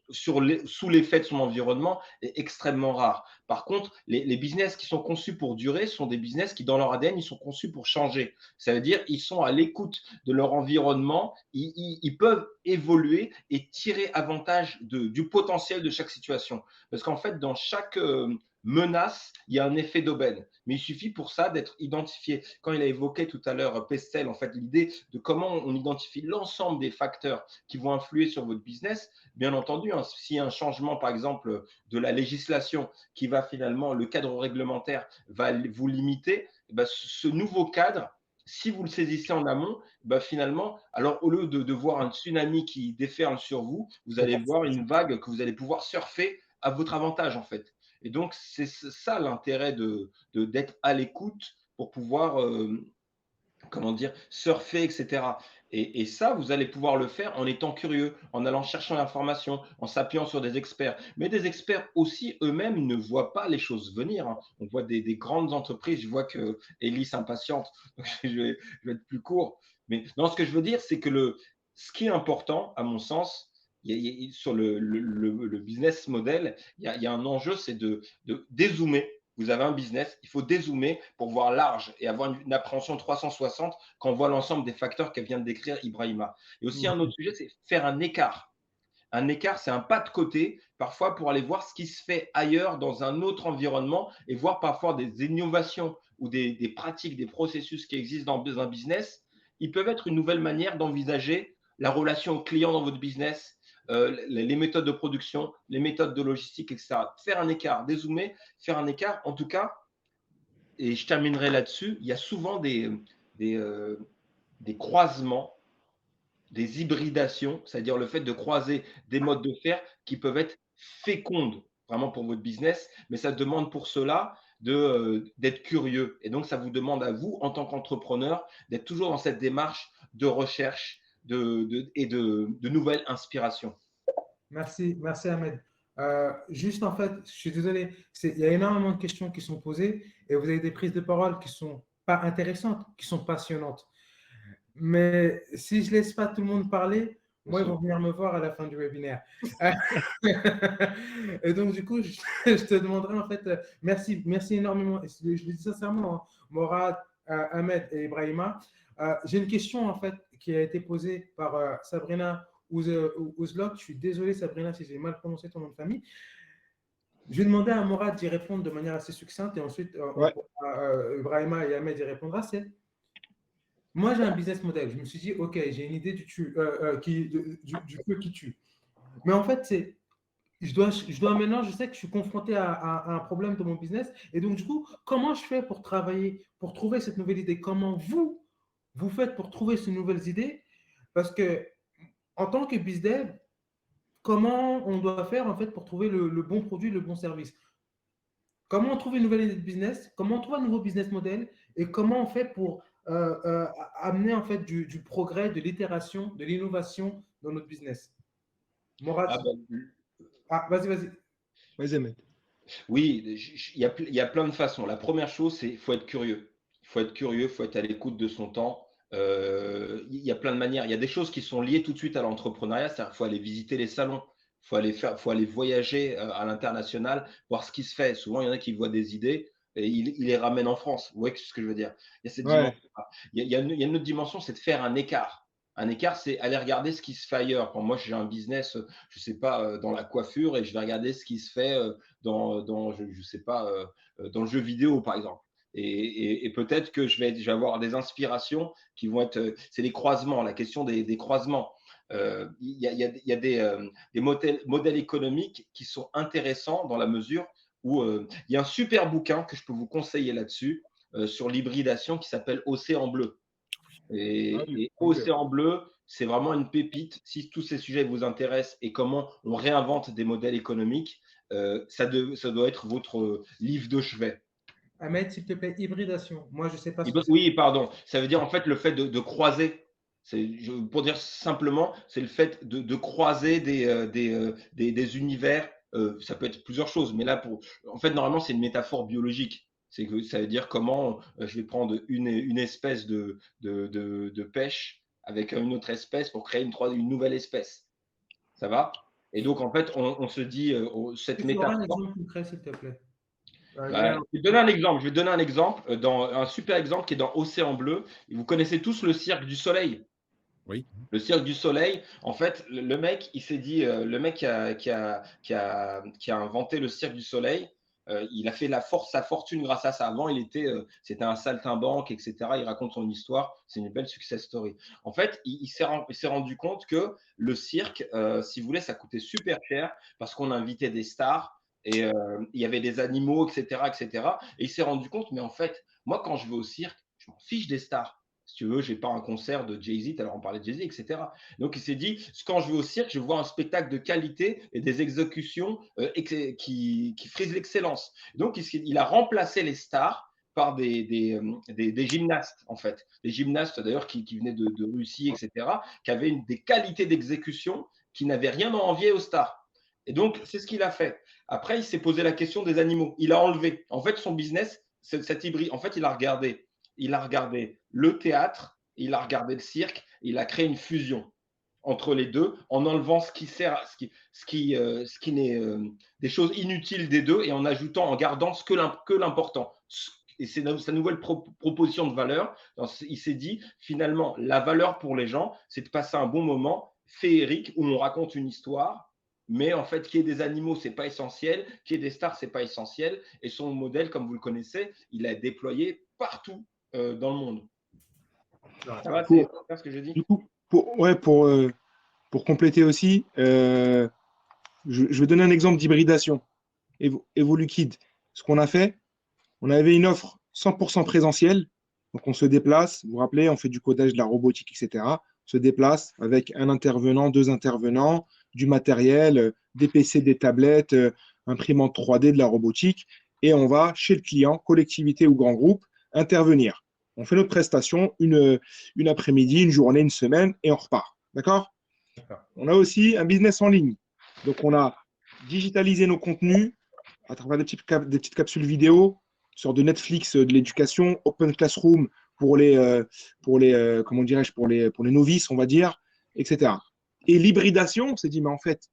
Speaker 4: sous l'effet de son environnement est extrêmement rare. Par contre, les business qui sont conçus pour durer sont des business qui, dans leur ADN, ils sont conçus pour changer. Ça veut dire qu'ils sont à l'écoute de leur environnement, ils peuvent évoluer et tirer avantage du potentiel de chaque situation. Parce qu'en fait, dans chaque menace, il y a un effet d'aubaine. Mais il suffit pour ça d'être identifié. Quand il a évoqué tout à l'heure Pestel, en fait, l'idée de comment on identifie l'ensemble des facteurs qui vont influer sur votre business, bien entendu, hein, s'il y a un changement, par exemple, de la législation qui va finalement, le cadre réglementaire va vous limiter, ben, ce nouveau cadre, si vous le saisissez en amont, ben finalement, alors au lieu de voir un tsunami qui déferle sur vous, vous allez voir une vague que vous allez pouvoir surfer à votre avantage, en fait. Et donc, c'est ça l'intérêt d'être à l'écoute pour pouvoir, comment dire, surfer, etc. Et ça, vous allez pouvoir le faire en étant curieux, en allant chercher l'information, en s'appuyant sur des experts. Mais des experts aussi, eux-mêmes, ne voient pas les choses venir. Hein. On voit des grandes entreprises. Je vois que Ellie s'impatiente, donc je vais être plus court. Mais non, ce que je veux dire, c'est que ce qui est important, à mon sens, sur le business model, il y a un enjeu, c'est de dézoomer. Vous avez un business, il faut dézoomer pour voir large et avoir une appréhension 360 quand on voit l'ensemble des facteurs qu'elle vient de décrire Ibrahima. Et aussi un autre sujet, c'est faire un écart. Un écart, c'est un pas de côté, parfois pour aller voir ce qui se fait ailleurs dans un autre environnement et voir parfois des innovations ou des pratiques, des processus qui existent dans un business. Ils peuvent être une nouvelle manière d'envisager la relation client dans votre business, les méthodes de production, les méthodes de logistique, etc. Faire un écart, dézoomer, faire un écart. En tout cas, et je terminerai là-dessus, il y a souvent des croisements, des hybridations, c'est-à-dire le fait de croiser des modes de faire qui peuvent être fécondes vraiment pour votre business, mais ça demande pour cela d'être curieux. Et donc, ça vous demande à vous, en tant qu'entrepreneur, d'être toujours dans cette démarche de recherche et de nouvelles inspirations.
Speaker 2: Merci Ahmed. Juste en fait, je suis désolé, il y a énormément de questions qui sont posées et vous avez des prises de parole qui ne sont pas intéressantes, qui sont passionnantes. Mais si je ne laisse pas tout le monde parler, moi, ils vont venir me voir à la fin du webinaire. Et donc, du coup, je te demanderai en fait, merci énormément. Je le dis sincèrement, hein, Mourad, Ahmed et Ibrahima. J'ai une question en fait qui a été posée par Sabrina Ouzlok. Je suis désolé, Sabrina, si j'ai mal prononcé ton nom de famille. Je vais demander à Mourad d'y répondre de manière assez succincte et ensuite Ibrahima et Ahmed y répondra. Moi, j'ai un business model. Je me suis dit, OK, j'ai une idée du feu qui tue. Mais en fait, je dois maintenant, je sais que je suis confronté à un problème de mon business. Et donc, du coup, comment je fais pour travailler, pour trouver cette nouvelle idée? Comment vous faites pour trouver ces nouvelles idées? Parce que en tant que BizDev, comment on doit faire en fait pour trouver le bon produit, le bon service? Comment on trouve une nouvelle idée de business? Comment on trouve un nouveau business model? Et comment on fait pour amener en fait du progrès, de l'itération, de l'innovation dans notre business? Morad,
Speaker 4: Ah ben,
Speaker 2: vas-y, vas-y.
Speaker 3: Vas-y, Ahmed.
Speaker 4: oui, il y a plein de façons. La première chose, c'est qu'il faut être curieux. Il faut être curieux, il faut être à l'écoute de son temps. Il y a plein de manières. Il y a des choses qui sont liées tout de suite à l'entrepreneuriat, c'est-à-dire qu'il faut aller visiter les salons, faut aller voyager à l'international, voir ce qui se fait. Souvent, il y en a qui voient des idées et ils les ramènent en France. Vous voyez ce que je veux dire? Il y a cette
Speaker 3: Ouais.
Speaker 4: dimension. Il y a une autre dimension, c'est de faire un écart. Un écart, c'est aller regarder ce qui se fait ailleurs. Quand moi, j'ai un business, je ne sais pas, dans la coiffure et je vais regarder ce qui se fait je sais pas, dans le jeu vidéo, par exemple. Et peut-être que je vais avoir des inspirations qui vont être, c'est les croisements, la question des croisements. Il y a des modèles économiques qui sont intéressants dans la mesure où il y a un super bouquin que je peux vous conseiller là-dessus, sur l'hybridation qui s'appelle Océan bleu. Et Océan bleu, c'est vraiment une pépite. Si tous ces sujets vous intéressent et comment on réinvente des modèles économiques, ça doit être votre livre de chevet.
Speaker 2: Ahmed, s'il te plaît, hybridation. Moi, je ne sais pas ce que c'est.
Speaker 4: Oui, pardon. Ça veut dire en fait le fait de croiser. Pour dire simplement, c'est le fait de croiser des univers. Ça peut être plusieurs choses, mais là, en fait, normalement, c'est une métaphore biologique. C'est que ça veut dire comment je vais prendre une espèce de pêche avec une autre espèce pour créer une nouvelle espèce. Ça va? Et donc, en fait, on se dit, cette
Speaker 2: Tu auras un
Speaker 4: métaphore.
Speaker 2: exemple concret, s'il te plaît.
Speaker 4: Je vais donner un exemple. Je vais donner un exemple, un super exemple qui est dans Océan bleu. Vous connaissez tous le Cirque du Soleil.
Speaker 1: Oui.
Speaker 4: Le Cirque du Soleil, en fait, le mec, il s'est dit, le mec qui a inventé le Cirque du Soleil, il a fait sa fortune grâce à ça. Avant, c'était un saltimbanque, etc. Il raconte son histoire. C'est une belle success story. En fait, il s'est rendu compte que le cirque, si vous voulez, ça coûtait super cher parce qu'on invitait des stars et il y avait des animaux, etc., etc. Et il s'est rendu compte, mais en fait, moi, quand je vais au cirque, je m'en fiche des stars. Si tu veux, j'ai pas un concert de Jay-Z, alors on parlait de Jay-Z, etc. Donc il s'est dit, quand je vais au cirque, je vois un spectacle de qualité et des exécutions qui frisent l'excellence. Donc il a remplacé les stars par des gymnastes, en fait. Des gymnastes, d'ailleurs, qui venaient de Russie, etc., qui avaient des qualités d'exécution qui n'avaient rien à envier aux stars. Et donc, c'est ce qu'il a fait. Après, il s'est posé la question des animaux. Il a enlevé. En fait, son business, cet hybride, en fait, il a regardé le théâtre, il a regardé le cirque, il a créé une fusion entre les deux en enlevant ce qui n'est des choses inutiles des deux et en ajoutant, en gardant que l'important. Et c'est sa nouvelle proposition de valeur. Il s'est dit, finalement, la valeur pour les gens, c'est de passer un bon moment féerique où on raconte une histoire, mais en fait, qu'il y ait des animaux, c'est pas essentiel, qu'il y ait des stars, c'est pas essentiel. Et son modèle, comme vous le connaissez, il a déployé partout dans le monde. Ça va, c'est ce que j'ai dit?
Speaker 3: Du coup, pour compléter aussi, je vais donner un exemple d'hybridation. Evoluliquid, ce qu'on a fait, on avait une offre 100% présentielle. Donc, on se déplace, vous vous rappelez, on fait du codage, de la robotique, etc. On se déplace avec un intervenant, 2 intervenants, du matériel, des PC, des tablettes, imprimante 3D, de la robotique. Et on va chez le client, collectivité ou grand groupe, intervenir. On fait notre prestation une après-midi, une journée, une semaine, et on repart. D'accord? On a aussi un business en ligne. Donc, on a digitalisé nos contenus à travers des petites capsules vidéo, sorte de Netflix de l'éducation, Open Classroom pour les comment dirais-je, pour les novices, on va dire, etc. Et l'hybridation, on s'est dit, mais en fait,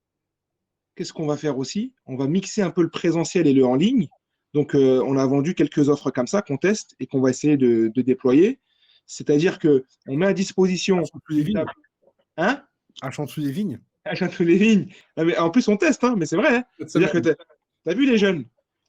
Speaker 3: qu'est-ce qu'on va faire aussi? On va mixer un peu le présentiel et le en ligne. Donc, on a vendu quelques offres comme ça qu'on teste et qu'on va essayer de déployer. C'est-à-dire qu'on met à disposition…
Speaker 1: Hein? À Chanteloup-les-Vignes.
Speaker 3: À Chanteloup-les-Vignes. En plus, on teste, hein, mais c'est vrai. Hein. C'est-à-dire que tu as vu les jeunes,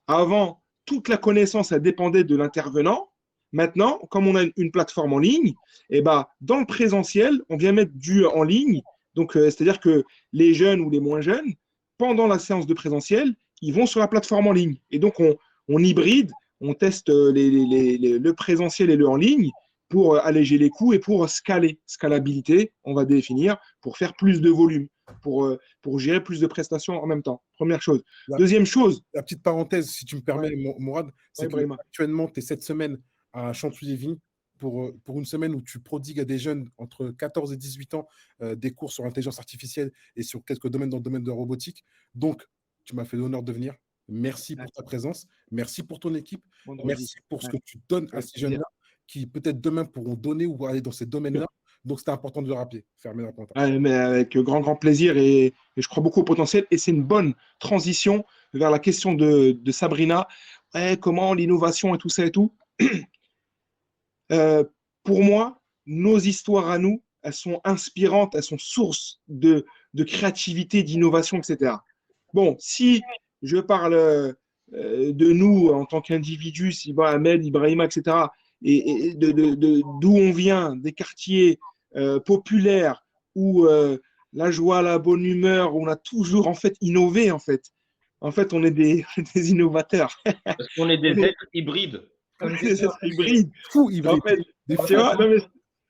Speaker 3: avant, toute la connaissance, elle dépendait de l'intervenant. Maintenant, comme on a une plateforme en ligne, et ben, dans le présentiel, on vient mettre du en ligne Donc, c'est-à-dire que les jeunes ou les moins jeunes, pendant la séance de présentiel, ils vont sur la plateforme en ligne. Et donc, on hybride, on teste le présentiel et le en ligne pour alléger les coûts et pour scaler. Scalabilité, on va définir, pour faire plus de volume, pour gérer plus de prestations en même temps. Première chose.
Speaker 1: La,
Speaker 3: Deuxième chose.
Speaker 1: la petite parenthèse, si tu me permets, Mourad, c'est
Speaker 3: Ouais,
Speaker 1: que
Speaker 3: Brahima.
Speaker 1: actuellement, tu es cette semaine à Chantilly-les-Vignes pour une semaine où tu prodigues à des jeunes entre 14 et 18 ans des cours sur l'intelligence artificielle et sur quelques domaines dans le domaine de la robotique. Donc, tu m'as fait l'honneur de venir. Merci pour ta présence. Merci pour ton équipe.
Speaker 3: Vendredi.
Speaker 1: Merci pour ce que tu donnes à ces jeunes-là qui peut-être demain pourront donner ou aller dans ces domaines-là. Donc, c'était important de le rappeler. Fermer la parenthèse.
Speaker 3: Ouais, mais avec grand plaisir et je crois beaucoup au potentiel. Et c'est une bonne transition vers la question de Sabrina. Ouais, comment l'innovation et tout ça et tout. Pour moi, nos histoires à nous, elles sont inspirantes, elles sont source de créativité, d'innovation, etc. Bon, si je parle de nous en tant qu'individus, Siba, Ahmed, Ibrahima, etc., et d'où on vient, des quartiers populaires où la joie, la bonne humeur, où on a toujours en fait innové, en fait. En fait, on est des innovateurs.
Speaker 4: Parce qu'on est des êtres hybrides.
Speaker 3: On est des êtres hybrides.
Speaker 1: Fou, hybride.
Speaker 3: En fait,
Speaker 1: Des
Speaker 3: tu vois, non, mais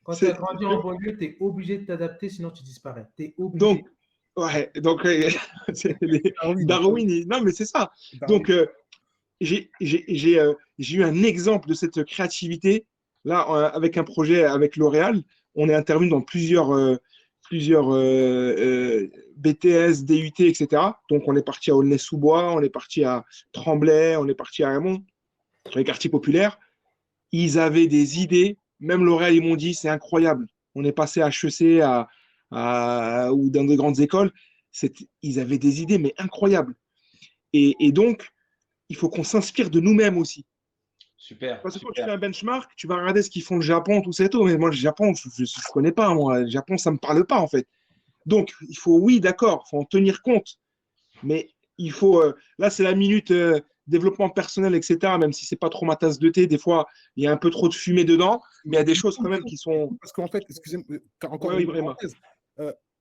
Speaker 2: Quand tu as grandi en banlieue, tu es obligé de t'adapter, sinon tu disparais. Tu es obligé.
Speaker 3: donc, ouais, donc c'est Darwin, non, mais c'est ça.
Speaker 1: Darwin.
Speaker 3: Donc, j'ai eu un exemple de cette créativité là avec un projet avec L'Oréal. On est intervenu dans plusieurs BTS, DUT, etc. Donc, on est parti à Aulnay-sous-Bois, on est parti à Tremblay, on est parti à Raymond, dans les quartiers populaires. Ils avaient des idées. Même L'Oréal, ils m'ont dit, c'est incroyable. On est passé à HEC ou dans des grandes écoles. Ils avaient des idées, mais incroyables. Et donc, il faut qu'on s'inspire de nous-mêmes aussi.
Speaker 4: Super.
Speaker 3: Parce que
Speaker 4: super.
Speaker 3: quand tu fais un benchmark, tu vas regarder ce qu'ils font le Japon, tout ça et tout. Mais moi, le Japon, je ne connais pas. Moi. Le Japon, ça ne me parle pas, en fait. Donc, il faut, oui, d'accord, il faut en tenir compte. Mais il faut. Là, c'est la minute développement personnel, etc. Même si ce n'est pas trop ma tasse de thé, des fois, il y a un peu trop de fumée dedans. Mais il y a des choses quand même qui sont.
Speaker 1: Parce qu'en fait, excusez-moi, encore
Speaker 3: Ouais,
Speaker 1: une
Speaker 3: oui, vraiment.
Speaker 1: parenthèse.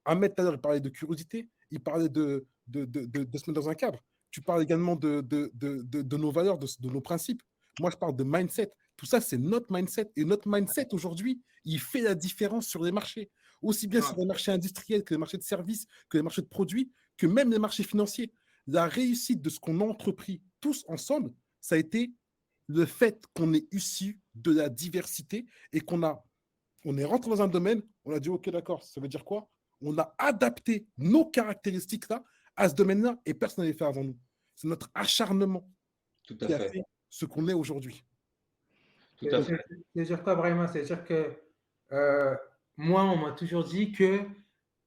Speaker 1: Ahmed, tout à l'heure, il parlait de curiosité, il parlait de se mettre dans un cadre. Tu parles également de nos valeurs, de nos principes. Moi, je parle de mindset. Tout ça, c'est notre mindset. Et notre mindset, aujourd'hui, il fait la différence sur les marchés. Aussi bien sur les marchés industriels que les marchés de services, que les marchés de produits, que même les marchés financiers. La réussite de ce qu'on a entrepris tous ensemble, ça a été le fait qu'on est issu de la diversité et qu'on est rentré dans un domaine, on a dit, OK, d'accord, ça veut dire quoi? On a adapté nos caractéristiques-là à ce domaine-là et personne n'avait fait avant nous. C'est notre acharnement
Speaker 4: Tout à
Speaker 1: qui a
Speaker 4: fait.
Speaker 1: fait ce qu'on est aujourd'hui.
Speaker 4: Tout à fait.
Speaker 2: C'est-à-dire quoi, Brahima? C'est-à-dire que moi, on m'a toujours dit que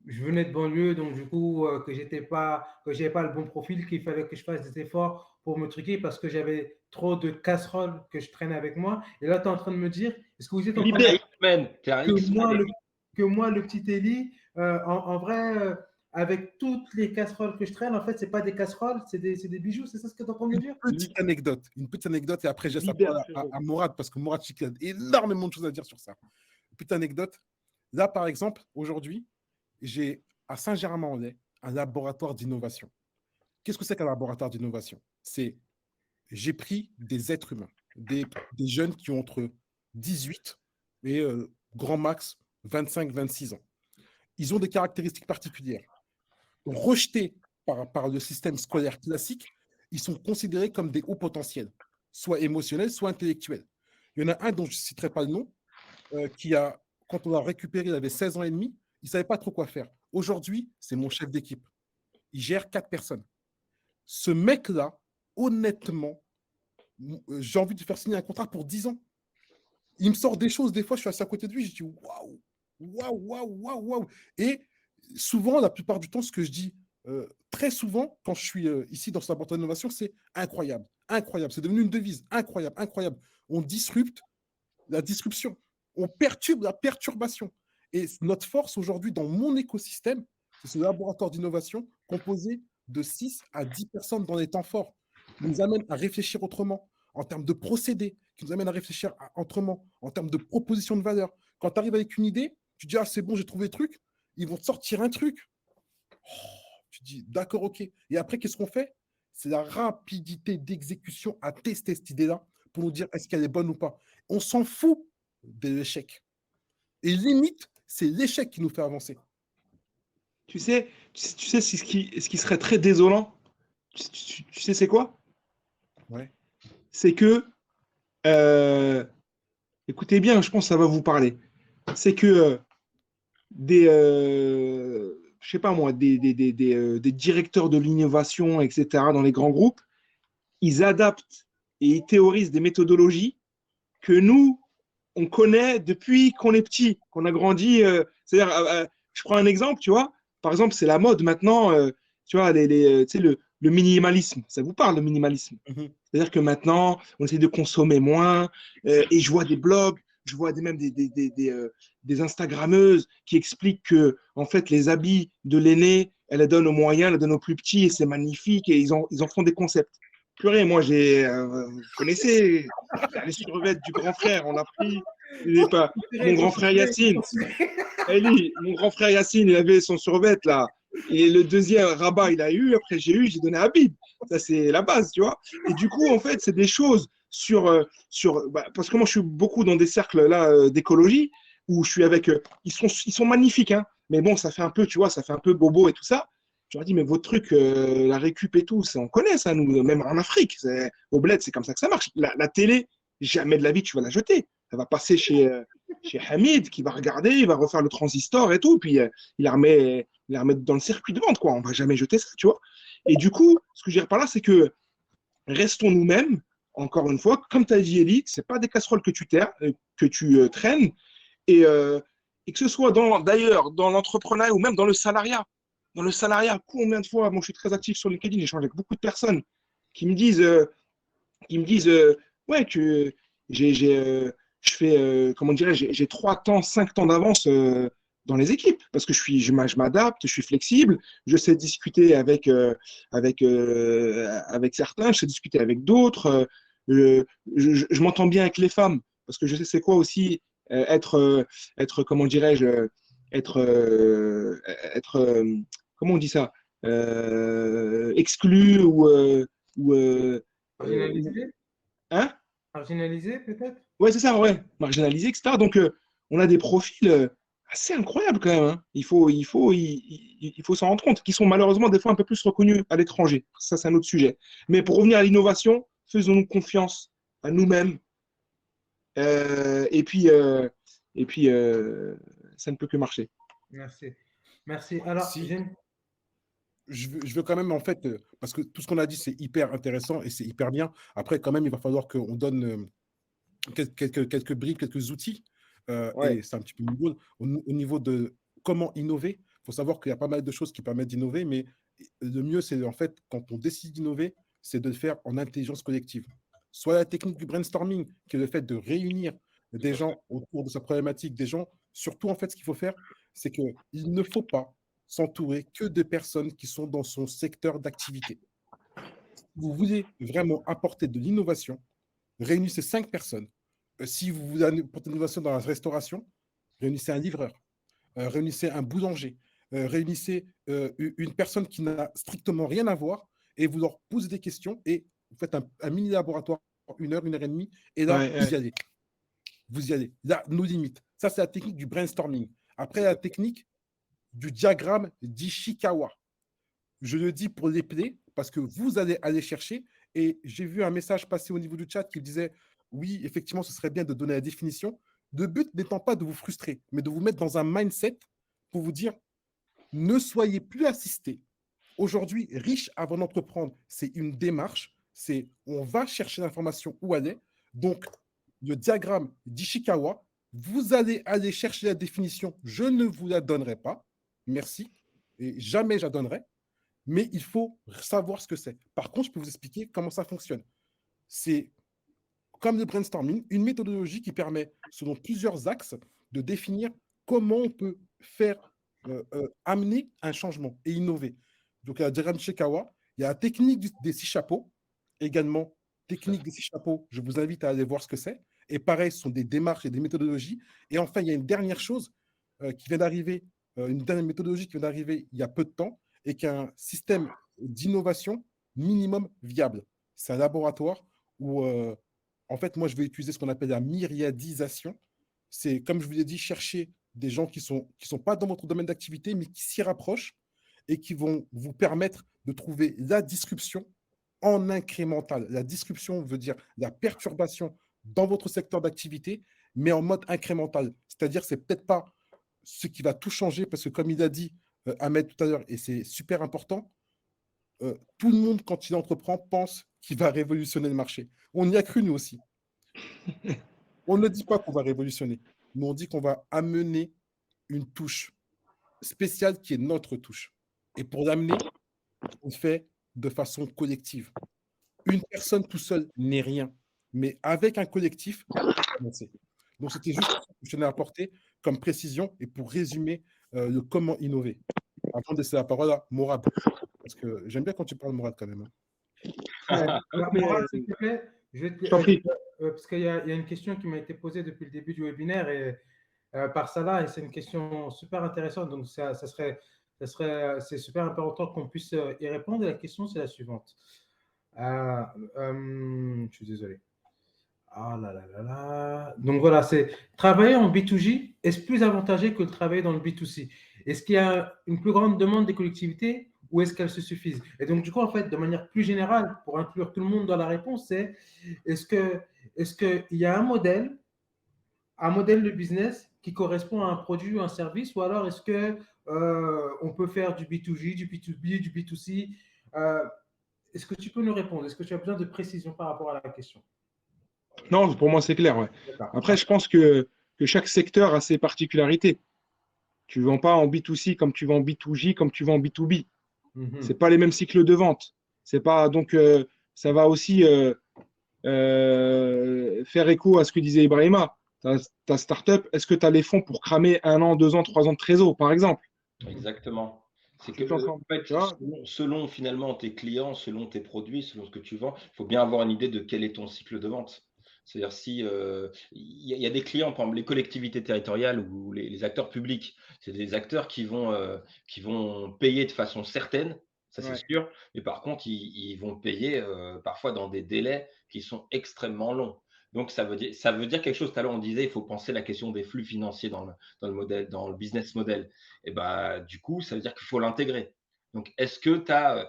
Speaker 2: je venais de banlieue, donc du coup, que j'avais pas le bon profil, qu'il fallait que je fasse des efforts pour me truquer parce que j'avais trop de casseroles que je traînais avec moi. Et là, tu es en train de me dire, est-ce que vous êtes en train de
Speaker 4: T'es
Speaker 2: dire
Speaker 4: un X-Men. T'es un X-Men.
Speaker 2: que moi, le petit Eli, en vrai, avec toutes les casseroles que je traîne, en fait, c'est pas des casseroles, c'est des bijoux, c'est ça ce que tu es en train de me dire?
Speaker 1: Une petite anecdote et après, je laisse la parole à Mourad parce que Mourad, il a énormément de choses à dire sur ça. Une petite anecdote. Là, par exemple, aujourd'hui, j'ai à Saint-Germain-en-Laye un laboratoire d'innovation. Qu'est-ce que c'est qu'un laboratoire d'innovation? C'est, j'ai pris des êtres humains, des jeunes qui ont entre 18 et grand max 25-26 ans. Ils ont des caractéristiques particulières. Rejetés par le système scolaire classique, ils sont considérés comme des hauts potentiels, soit émotionnels, soit intellectuels. Il y en a un dont je ne citerai pas le nom, qui a, quand on l'a récupéré, il avait 16 ans et demi, il ne savait pas trop quoi faire. Aujourd'hui, c'est mon chef d'équipe. Il gère 4 personnes. Ce mec-là, honnêtement, j'ai envie de faire signer un contrat pour 10 ans. Il me sort des choses, des fois, je suis assis à côté de lui, je dis waouh, waouh, waouh, waouh, waouh. Et souvent, la plupart du temps, ce que je dis très souvent quand je suis ici dans ce laboratoire d'innovation, c'est incroyable, incroyable. C'est devenu une devise, incroyable, incroyable. On disrupte la disruption, on perturbe la perturbation. Et notre force aujourd'hui dans mon écosystème, c'est ce laboratoire d'innovation composé de 6 à 10 personnes dans les temps forts, qui nous amène à réfléchir autrement en termes de procédés, qui nous amène à réfléchir autrement en termes de proposition de valeur. Quand tu arrives avec une idée, tu dis, ah, c'est bon, j'ai trouvé le truc. ils vont te sortir un truc. Tu dis, d'accord, ok. Et après, qu'est-ce qu'on fait? C'est la rapidité d'exécution à tester cette idée-là pour nous dire est-ce qu'elle est bonne ou pas. On s'en fout de l'échec. Et limite, c'est l'échec qui nous fait avancer.
Speaker 3: Tu sais ce qui serait très désolant, tu sais c'est quoi?
Speaker 1: Ouais.
Speaker 3: C'est que, écoutez bien, je pense que ça va vous parler. C'est que je sais pas moi, des directeurs de l'innovation, etc., dans les grands groupes, ils adaptent et ils théorisent des méthodologies que nous, on connaît depuis qu'on est petit, qu'on a grandi. C'est-à-dire, je prends un exemple, tu vois. Par exemple, c'est la mode maintenant, tu vois, tu sais, le minimalisme. Ça vous parle, le minimalisme? C'est-à-dire que maintenant, on essaie de consommer moins. Et je vois des blogs, je vois même des Instagrammeuses qui expliquent que, en fait, les habits de l'aîné, elle les donne aux moyens, elle les donne aux plus petits, et c'est magnifique, et ils en font des concepts. Purée, moi, vous connaissez les survêtements du grand frère, on a pris. Il est pas, mon grand frère Yacine. Eli, mon grand frère Yacine, il avait son survêt là. Et le deuxième rabat, il a eu. Après, j'ai donné à Habib. Ça, c'est la base, tu vois. Et du coup, en fait, c'est des choses parce que moi, je suis beaucoup dans des cercles là d'écologie où je suis avec. Ils sont magnifiques, hein. Mais bon, ça fait un peu, tu vois, ça fait un peu bobo et tout ça. Je leur dis, mais votre truc, la récup et tout, on connaît ça, nous, même en Afrique. Au bled, c'est comme ça que ça marche. La télé, jamais de la vie, tu vas la jeter. Elle va passer chez Hamid, qui va regarder, il va refaire le transistor et tout, puis il la remet dans le circuit de vente, quoi. On va jamais jeter ça, tu vois. Et du coup, ce que je veux dire par là, c'est que restons nous-mêmes, encore une fois, comme tu as dit, Elite, c'est pas des casseroles que tu traînes, et, euh, et que ce soit d'ailleurs dans l'entrepreneuriat ou même dans le salariat. Dans le salariat, combien de fois, moi je suis très actif sur LinkedIn, j'échange avec beaucoup de personnes qui me disent, ouais, que je fais, comment dirais-je, j'ai 3 temps, 5 temps d'avance dans les équipes parce que je m'adapte, je suis flexible, je sais discuter avec certains, je sais discuter avec d'autres, je m'entends bien avec les femmes parce que je sais c'est quoi aussi comment dirais-je, être, euh, être comment on dit ça, exclu ou
Speaker 2: Marginalisé?
Speaker 3: hein?
Speaker 2: Marginalisé, peut-être?
Speaker 3: Ouais, c'est ça, ouais, marginalisé, etc. Donc, on a des profils assez incroyables quand même, hein. Il faut s'en rendre compte, qui sont malheureusement des fois un peu plus reconnus à l'étranger. Ça, c'est un autre sujet. Mais pour revenir à l'innovation, faisons-nous confiance à nous-mêmes. Et puis, ça ne peut que marcher.
Speaker 2: Merci. Merci. Alors,
Speaker 1: Si je veux quand même, en fait, parce que tout ce qu'on a dit, c'est hyper intéressant et c'est hyper bien. Après, quand même, il va falloir qu'on donne quelques briques, quelques outils.
Speaker 3: Ouais.
Speaker 1: Et c'est un petit peu au niveau de comment innover. Il faut savoir qu'il y a pas mal de choses qui permettent d'innover, mais le mieux, c'est en fait, quand on décide d'innover, c'est de le faire en intelligence collective. Soit la technique du brainstorming, qui est le fait de réunir des gens autour de sa problématique, des gens. Surtout, en fait, ce qu'il faut faire, c'est qu'il ne faut pas s'entourer que de personnes qui sont dans son secteur d'activité. Si vous voulez vraiment apporter de l'innovation, réunissez 5 personnes. Si vous voulez apporter de l'innovation dans la restauration, réunissez un livreur, réunissez un boulanger, réunissez une personne qui n'a strictement rien à voir et vous leur posez des questions et vous faites un mini laboratoire, 1 heure et demie, et là,
Speaker 3: Ouais,
Speaker 1: vous
Speaker 3: ouais.
Speaker 1: y allez. Vous y allez. Là, nos limites. Ça, c'est la technique du brainstorming. Après, la technique du diagramme d'Ishikawa. Je le dis pour les plaies parce que vous allez aller chercher. Et j'ai vu un message passer au niveau du chat qui disait oui, effectivement, ce serait bien de donner la définition. Le but n'étant pas de vous frustrer, mais de vous mettre dans un mindset pour vous dire ne soyez plus assistés. Aujourd'hui, riche avant d'entreprendre, c'est une démarche. C'est on va chercher l'information où elle est. Donc, le diagramme d'Ishikawa, vous allez aller chercher la définition. Je ne vous la donnerai pas. Merci. Et jamais je la donnerai. Mais il faut savoir ce que c'est. Par contre, je peux vous expliquer comment ça fonctionne. C'est comme le brainstorming, une méthodologie qui permet, selon plusieurs axes, de définir comment on peut faire amener un changement et innover. Donc, il y a Diagram Chekawa, il y a la technique des 6 chapeaux, également technique des 6 chapeaux, je vous invite à aller voir ce que c'est. Et pareil, ce sont des démarches et des méthodologies. Et enfin, il y a une dernière chose qui vient d'arriver une dernière méthodologie qui vient d'arriver il y a peu de temps et qui a un système d'innovation minimum viable. C'est un laboratoire où, en fait, moi, je vais utiliser ce qu'on appelle la myriadisation. C'est, comme je vous l'ai dit, chercher des gens qui sont pas dans votre domaine d'activité, mais qui s'y rapprochent et qui vont vous permettre de trouver la disruption en incrémental. La disruption veut dire la perturbation dans votre secteur d'activité, mais en mode incrémental. C'est-à-dire, c'est peut-être pas ce qui va tout changer, parce que comme il a dit Ahmed tout à l'heure, et c'est super important, tout le monde, quand il entreprend, pense qu'il va révolutionner le marché. On y a cru, nous aussi. On ne dit pas qu'on va révolutionner, mais on dit qu'on va amener une touche spéciale qui est notre touche. Et pour l'amener, on le fait de façon collective. Une personne tout seul n'est rien, mais avec un collectif, on peut avancer. Donc, c'était juste ce que je tenais à apporter comme précision et pour résumer le comment innover. Avant de laisser la parole à Morad, parce que j'aime bien quand tu parles Morad quand même.
Speaker 2: Morad, s'il te plaît, je
Speaker 3: t'en prie.
Speaker 2: parce qu'il y a une question qui m'a été posée depuis le début du webinaire et, par Salah, et c'est une question super intéressante. Donc, c'est super important qu'on puisse y répondre. Et la question, c'est la suivante. Je suis désolé. Ah là là là là. Donc voilà, c'est travailler en B2J, est-ce plus avantageux que de travailler dans le B2C? Est-ce qu'il y a une plus grande demande des collectivités ou est-ce qu'elles se suffisent? Et donc, du coup, en fait, de manière plus générale, pour inclure tout le monde dans la réponse, c'est est-ce qu'il y a un modèle de business qui correspond à un produit ou un service, ou alors est-ce que on peut faire du B2J, du B2B, du B2C? Est-ce que tu peux nous répondre? Est-ce que tu as besoin de précision par rapport à la question?
Speaker 3: Non, pour moi, c'est clair. Ouais. Après, je pense que chaque secteur a ses particularités. Tu ne vends pas en B2C comme tu vends en B2J, comme tu vends en B2B. Ce n'est pas les mêmes cycles de vente. C'est pas, donc, ça va aussi faire écho à ce que disait Ibrahima. Ta startup, est-ce que tu as les fonds pour cramer 1 an, 2 ans, 3 ans de trésor, par exemple?
Speaker 4: Exactement. C'est
Speaker 3: Tu
Speaker 4: que,
Speaker 3: peux encore-
Speaker 4: en fait,
Speaker 3: tu vois.
Speaker 4: selon finalement tes clients, selon tes produits, selon ce que tu vends, il faut bien avoir une idée de quel est ton cycle de vente. C'est-à-dire si il y a des clients, par exemple les collectivités territoriales ou les acteurs publics, c'est des acteurs qui vont payer de façon certaine, ça c'est
Speaker 3: Ouais.
Speaker 4: sûr, mais par contre ils vont payer parfois dans des délais qui sont extrêmement longs. Donc ça veut dire quelque chose. Tout à l'heure on disait il faut penser la question des flux financiers dans le modèle, dans le business model. Et bah, du coup, ça veut dire qu'il faut l'intégrer. Donc, est-ce que tu as,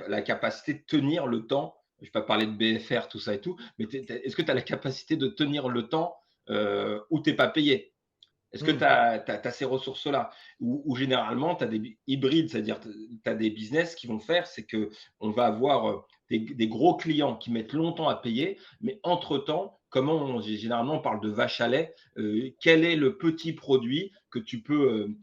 Speaker 4: la capacité de tenir le temps? Je ne vais pas parler de BFR, tout ça et tout, mais est-ce que tu as la capacité de tenir le temps où tu n'es pas payé? Est-ce que tu as ces ressources-là? Ou généralement, tu as des hybrides, c'est-à-dire tu as des business qui vont faire, c'est qu'on va avoir des gros clients qui mettent longtemps à payer, mais entre-temps, généralement on parle de vache à lait, quel est le petit produit que tu peux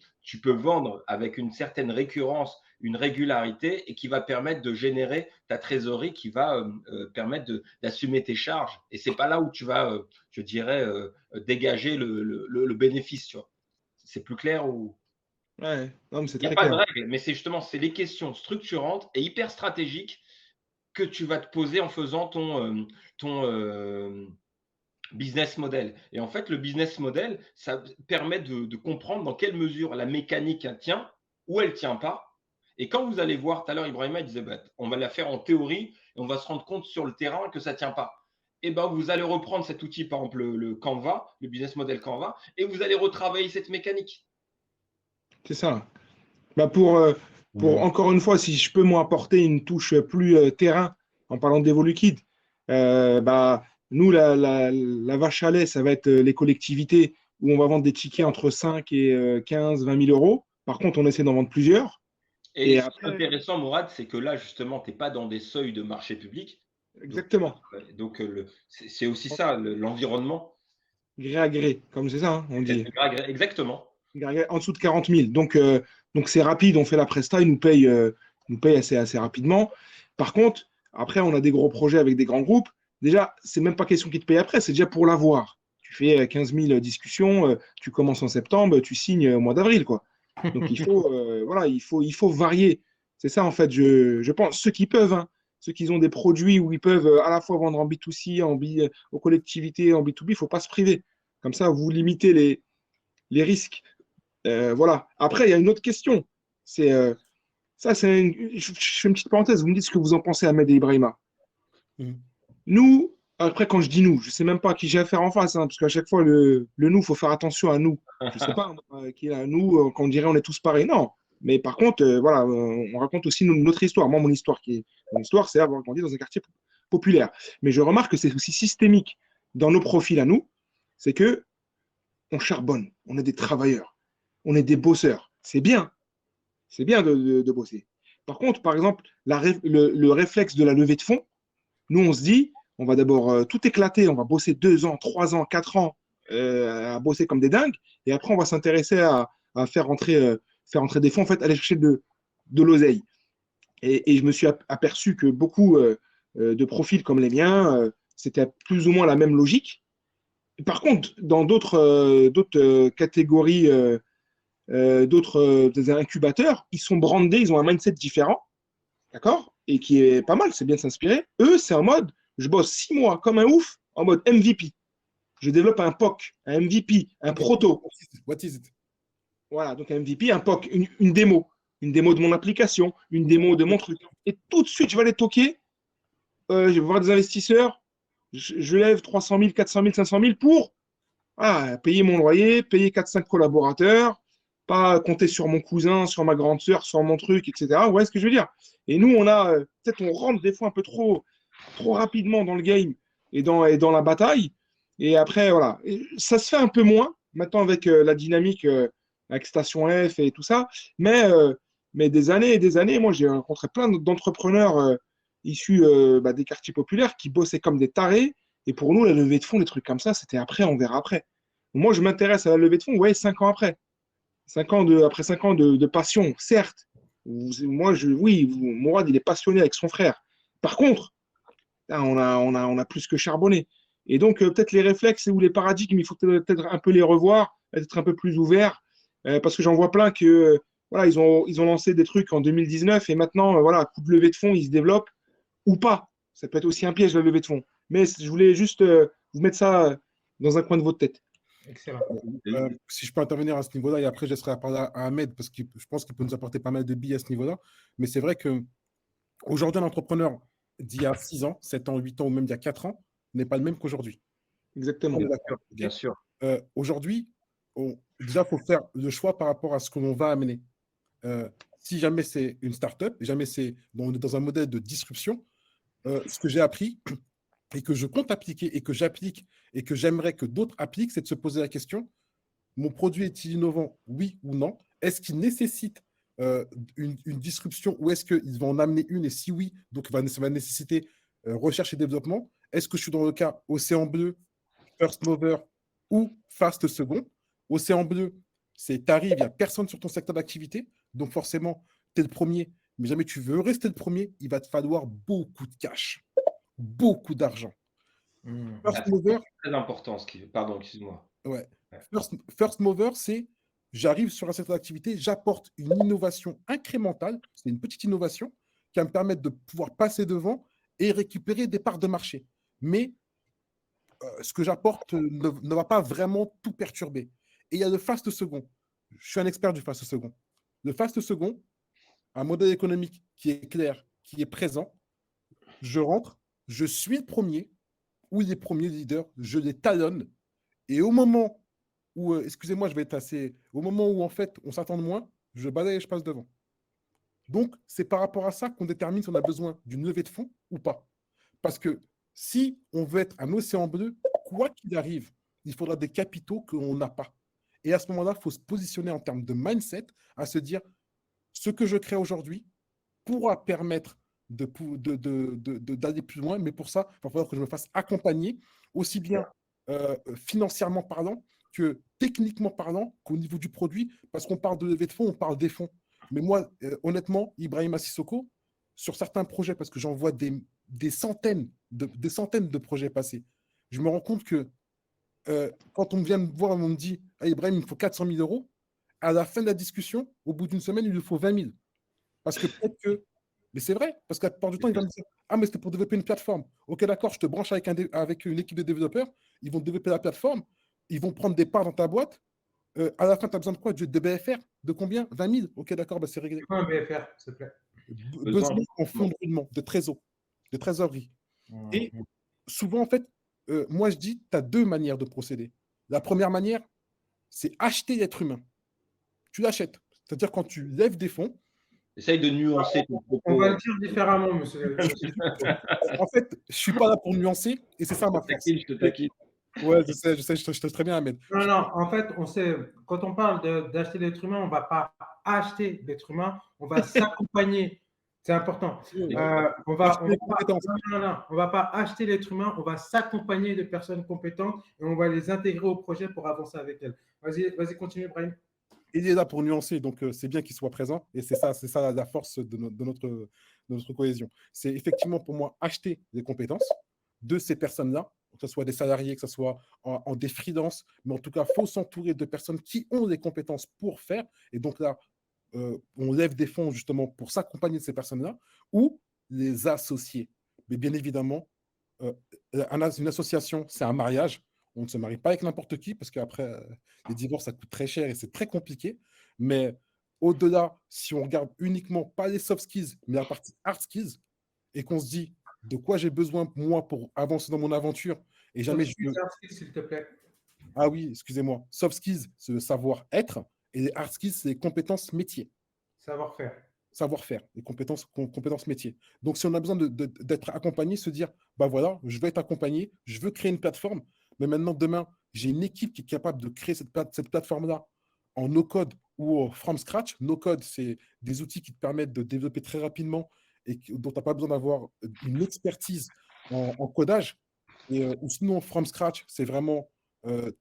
Speaker 4: vendre avec une certaine récurrence, une régularité et qui va permettre de générer ta trésorerie, qui va permettre d'assumer tes charges. Et ce n'est pas là où tu vas, je dirais, dégager le bénéfice. Tu vois. C'est plus clair ou...
Speaker 3: Ouais. Non, mais c'est
Speaker 4: Il n'y a
Speaker 3: très
Speaker 4: pas de
Speaker 3: clair.
Speaker 4: règle, mais c'est justement les questions structurantes et hyper stratégiques que tu vas te poser en faisant ton business model. Et en fait, le business model, ça permet de comprendre dans quelle mesure la mécanique tient ou elle ne tient pas. Et quand vous allez voir, tout à l'heure, Ibrahima disait, bah, on va la faire en théorie et on va se rendre compte sur le terrain que ça ne tient pas. Et ben, vous allez reprendre cet outil, par exemple le Canva, le business model Canva, et vous allez retravailler cette mécanique.
Speaker 3: C'est ça. Bah pour encore une fois, si je peux moi apporter une touche plus terrain en parlant d'Evoluliquide, bah, nous, la vache à lait, ça va être les collectivités où on va vendre des tickets entre 5 et 15, 20 000 euros. Par contre, on essaie d'en vendre plusieurs.
Speaker 4: Et
Speaker 3: Et
Speaker 4: ce qui est
Speaker 3: après,
Speaker 4: intéressant, Mourad, c'est que là, justement, tu n'es pas dans des seuils de marché public.
Speaker 3: exactement,
Speaker 4: Donc c'est aussi ça, l'environnement.
Speaker 3: gré à gré, comme c'est ça, hein, on dit.
Speaker 4: Exactement.
Speaker 3: Gré à gré, en dessous de 40 000. Donc c'est rapide, on fait la presta, ils nous payent assez rapidement. Par contre, après, on a des gros projets avec des grands groupes. Déjà, c'est même pas question qu'ils te payent après, c'est déjà pour l'avoir. Tu fais 15 000 discussions, tu commences en septembre, tu signes au mois d'avril, quoi. Donc voilà, il faut varier. C'est ça, en fait, je pense. Ceux qui peuvent, hein, ceux qui ont des produits où ils peuvent à la fois vendre en B2C, aux collectivités, en B2B, il ne faut pas se priver. Comme ça, vous limitez les risques Voilà. Après, il y a une autre question. C'est ça, je fais une petite parenthèse. Vous me dites ce que vous en pensez, Ahmed et Ibrahima.
Speaker 1: Mhm.
Speaker 3: Nous, après, quand je dis nous, je ne sais même pas à qui j'ai affaire en face, hein, parce qu'à chaque fois, le nous, il faut faire attention à nous. Je ne sais pas qui est à nous, quand on dirait on est tous pareils. Non. Mais par contre, voilà, on raconte aussi notre histoire. Moi, mon histoire, c'est avoir grandi dans un quartier populaire. Mais je remarque que c'est aussi systémique dans nos profils à nous. C'est que on charbonne, on est des travailleurs, on est des bosseurs. C'est bien de bosser. Par contre, par exemple, le réflexe de la levée de fonds, nous, on se dit, on va d'abord tout éclater, on va bosser 2 ans, 3 ans, 4 ans à bosser comme des dingues, et après, on va s'intéresser à faire rentrer des fonds, en fait, aller chercher de l'oseille. Et je me suis aperçu que beaucoup de profils comme les miens, c'était plus ou moins la même logique. Par contre, dans d'autres catégories, d'autres des incubateurs, ils sont brandés, ils ont un mindset différent, d'accord? Et qui est pas mal, c'est bien de s'inspirer. Eux, c'est en mode, je bosse 6 mois comme un ouf, en mode MVP. Je développe un POC, un MVP, un proto.
Speaker 1: What is it?
Speaker 3: Voilà, donc un MVP, un POC, une démo de mon application, une démo de mon truc. Et tout de suite, je vais aller toquer, je vais voir des investisseurs, je lève 300 000, 400 000, 500 000 pour payer mon loyer, payer 4-5 collaborateurs, pas compter sur mon cousin, sur ma grande sœur, sur mon truc, etc. Vous voyez ce que je veux dire? Et nous, peut-être on rentre des fois un peu trop rapidement dans le game et dans la bataille. Et après, voilà. Et ça se fait un peu moins maintenant avec la dynamique avec Station F et tout ça. Mais des années et des années, moi, j'ai rencontré plein d'entrepreneurs issus des quartiers populaires qui bossaient comme des tarés. Et pour nous, la levée de fonds, des trucs comme ça, c'était après, on verra après. Moi, je m'intéresse à la levée de fonds, ouais, 5 ans après. Après 5 ans de passion, certes. Moi, oui, Mourad, il est passionné avec son frère. Par contre, là, on a plus que charbonné. Et donc, peut-être les réflexes ou les paradigmes, il faut peut-être un peu les revoir, être un peu plus ouverts, parce que j'en vois plein que, voilà, ils ont lancé des trucs en 2019 et maintenant, voilà, coup de levée de fonds, ils se développent ou pas. Ça peut être aussi un piège, la levée de fonds. Mais je voulais juste vous mettre ça dans un coin de votre tête.
Speaker 2: Excellent.
Speaker 1: Si je peux intervenir à ce niveau-là, et après je laisserai la parole à Ahmed, parce que je pense qu'il peut nous apporter pas mal de billes à ce niveau-là. Mais c'est vrai qu'aujourd'hui, un entrepreneur d'il y a 6 ans, 7 ans, 8 ans, ou même d'il y a 4 ans, n'est pas le même qu'aujourd'hui.
Speaker 3: Exactement.
Speaker 1: On est d'accord, ok?
Speaker 4: Bien sûr.
Speaker 1: Aujourd'hui, déjà, il faut faire le choix par rapport à ce que l'on va amener. Si jamais c'est une start-up, jamais on est dans un modèle de disruption, ce que j'ai appris et que je compte appliquer et que j'applique et que j'aimerais que d'autres appliquent, c'est de se poser la question, mon produit est-il innovant, oui ou non? Est-ce qu'il nécessite une disruption ou est-ce qu'ils vont en amener une? Et si oui, donc ça va nécessiter recherche et développement. Est-ce que je suis dans le cas océan bleu, first mover ou fast second? Océan bleu, c'est t'arrives, il n'y a personne sur ton secteur d'activité, donc forcément, tu es le premier. Mais jamais tu veux rester le premier, il va te falloir beaucoup de cash, beaucoup d'argent. First mover,
Speaker 4: C'est très important. Pardon, excuse-moi.
Speaker 1: ouais. First mover, c'est j'arrive sur un secteur d'activité, j'apporte une innovation incrémentale, c'est une petite innovation qui va me permettre de pouvoir passer devant et récupérer des parts de marché. Mais ce que j'apporte ne va pas vraiment tout perturber. Et il y a le fast second. Je suis un expert du fast second. Le fast second, un modèle économique qui est clair, qui est présent, je rentre, je suis le premier ou les premiers leaders, je les talonne. Et au moment où, excusez-moi, je vais être assez. Au moment où, en fait, on s'attend de moins, je balaye et je passe devant. Donc, c'est par rapport à ça qu'on détermine si on a besoin d'une levée de fonds ou pas. Parce que si on veut être un océan bleu, quoi qu'il arrive, il faudra des capitaux qu'on n'a pas. Et à ce moment-là, il faut se positionner en termes de mindset, à se dire ce que je crée aujourd'hui pourra permettre d'aller plus loin, mais pour ça, il va falloir que je me fasse accompagner, aussi bien financièrement parlant que techniquement parlant, qu'au niveau du produit, parce qu'on parle de levée de fonds, on parle des fonds. Mais moi, honnêtement, Ibrahima Sissoko, sur certains projets, parce que j'en vois des centaines de projets passer, je me rends compte que quand on vient me voir, on me dit hey, Ibrahim, il me faut 400 000 euros. À la fin de la discussion, au bout d'une semaine, il lui faut 20 000. Parce que peut-être que. Mais c'est vrai, parce que la plupart du temps, ils vont me dire ah, mais c'était pour développer une plateforme. Ok, d'accord, je te branche avec une équipe de développeurs, ils vont développer la plateforme, ils vont prendre des parts dans ta boîte. À la fin, tu as besoin de quoi? De BFR? De combien? 20 000? Ok, d'accord, bah, c'est réglé.
Speaker 2: C'est quoi un BFR, s'il te plaît?
Speaker 1: Besoin en fonds de roulement, de trésorerie. Et
Speaker 2: Mhm.
Speaker 1: souvent, en fait, moi, je dis, tu as deux manières de procéder. La première manière, c'est acheter l'être humain. Tu l'achètes. C'est-à-dire quand tu lèves des fonds,
Speaker 4: Essaye de nuancer ton
Speaker 2: On va
Speaker 4: propos.
Speaker 2: le dire différemment, monsieur.
Speaker 1: en fait, je suis pas là pour nuancer et c'est ça
Speaker 4: Je
Speaker 1: ma
Speaker 4: te
Speaker 1: force.
Speaker 4: taquine, je te taquine.
Speaker 1: Ouais, je sais très bien, Ahmed.
Speaker 2: Non, non, en fait, quand on parle d'acheter l'être humain, on ne va pas acheter l'être humain, on va s'accompagner. C'est important. On va
Speaker 1: Acheter les compétences.
Speaker 2: on va pas acheter l'être humain, on va s'accompagner de personnes compétentes et on va les intégrer au projet pour avancer avec elles. Vas-y, continue, Brahim.
Speaker 1: Il est là pour nuancer, donc c'est bien qu'il soit présent et c'est ça la force de notre cohésion. C'est effectivement pour moi acheter des compétences de ces personnes-là, que ce soit des salariés, que ce soit en des freelances, mais en tout cas, il faut s'entourer de personnes qui ont des compétences pour faire. Et donc là, on lève des fonds justement pour s'accompagner de ces personnes-là ou les associer. Mais bien évidemment, une association, c'est un mariage. On ne se marie pas avec n'importe qui parce qu'après, les divorces, ça coûte très cher et c'est très compliqué. Mais au-delà, si on regarde uniquement pas les soft skills, mais la partie hard skills, et qu'on se dit de quoi j'ai besoin, moi, pour avancer dans mon aventure, et jamais je veux...
Speaker 2: S'il te plaît.
Speaker 1: Ah oui, excusez-moi. Soft skills, c'est le savoir-être, et les hard skills, c'est les compétences métiers.
Speaker 2: Savoir-faire.
Speaker 1: Savoir-faire, les compétences métiers. Donc, si on a besoin d'être accompagné, se dire, bah voilà, je veux être accompagné, je veux créer une plateforme, mais maintenant, demain, j'ai une équipe qui est capable de créer cette plateforme-là en no-code ou from scratch. No-code, c'est des outils qui te permettent de développer très rapidement et dont tu n'as pas besoin d'avoir une expertise en codage. Ou sinon, from scratch, c'est vraiment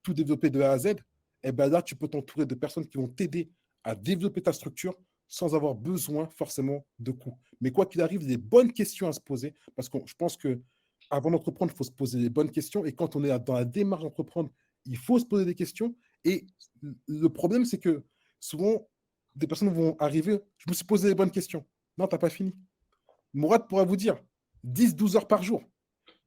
Speaker 1: tout développer de A à Z. Et ben là, tu peux t'entourer de personnes qui vont t'aider à développer ta structure sans avoir besoin forcément de coûts. Mais quoi qu'il arrive, il y a des bonnes questions à se poser parce que je pense que avant d'entreprendre, il faut se poser les bonnes questions. Et quand on est dans la démarche d'entreprendre, il faut se poser des questions. Et le problème, c'est que souvent, des personnes vont arriver, je me suis posé les bonnes questions. Non, tu n'as pas fini. Mourad pourra vous dire 10-12 heures par jour.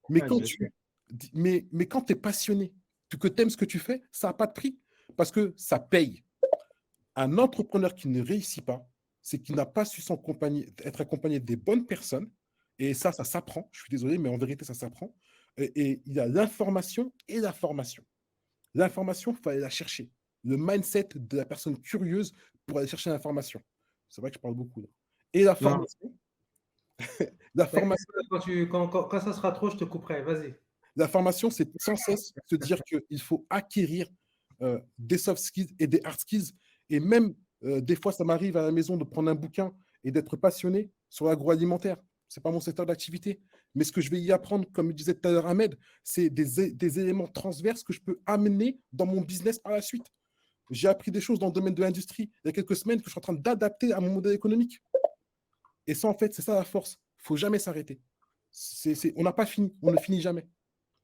Speaker 1: Mais quand tu es passionné, que tu aimes ce que tu fais, ça n'a pas de prix parce que ça paye. Un entrepreneur qui ne réussit pas, c'est qu'il n'a pas su être accompagné des bonnes personnes. Et ça s'apprend. Je suis désolé, mais en vérité, ça s'apprend. Et il y a l'information et la formation. L'information, il faut aller la chercher. Le mindset de la personne curieuse pour aller chercher l'information. C'est vrai que je parle beaucoup là. Et la formation. La formation,
Speaker 2: Quand ça sera trop, je te couperai. Vas-y.
Speaker 1: la formation, c'est sans cesse se dire qu'il faut acquérir des soft skills et des hard skills. Et même, des fois, ça m'arrive à la maison de prendre un bouquin et d'être passionné sur l'agroalimentaire. Ce n'est pas mon secteur d'activité. Mais ce que je vais y apprendre, comme disait tout à l'heure Ahmed, c'est des éléments transverses que je peux amener dans mon business par la suite. J'ai appris des choses dans le domaine de l'industrie il y a quelques semaines que je suis en train d'adapter à mon modèle économique. Et ça, en fait, c'est ça la force. Il ne faut jamais s'arrêter. On n'a pas fini. On ne finit jamais.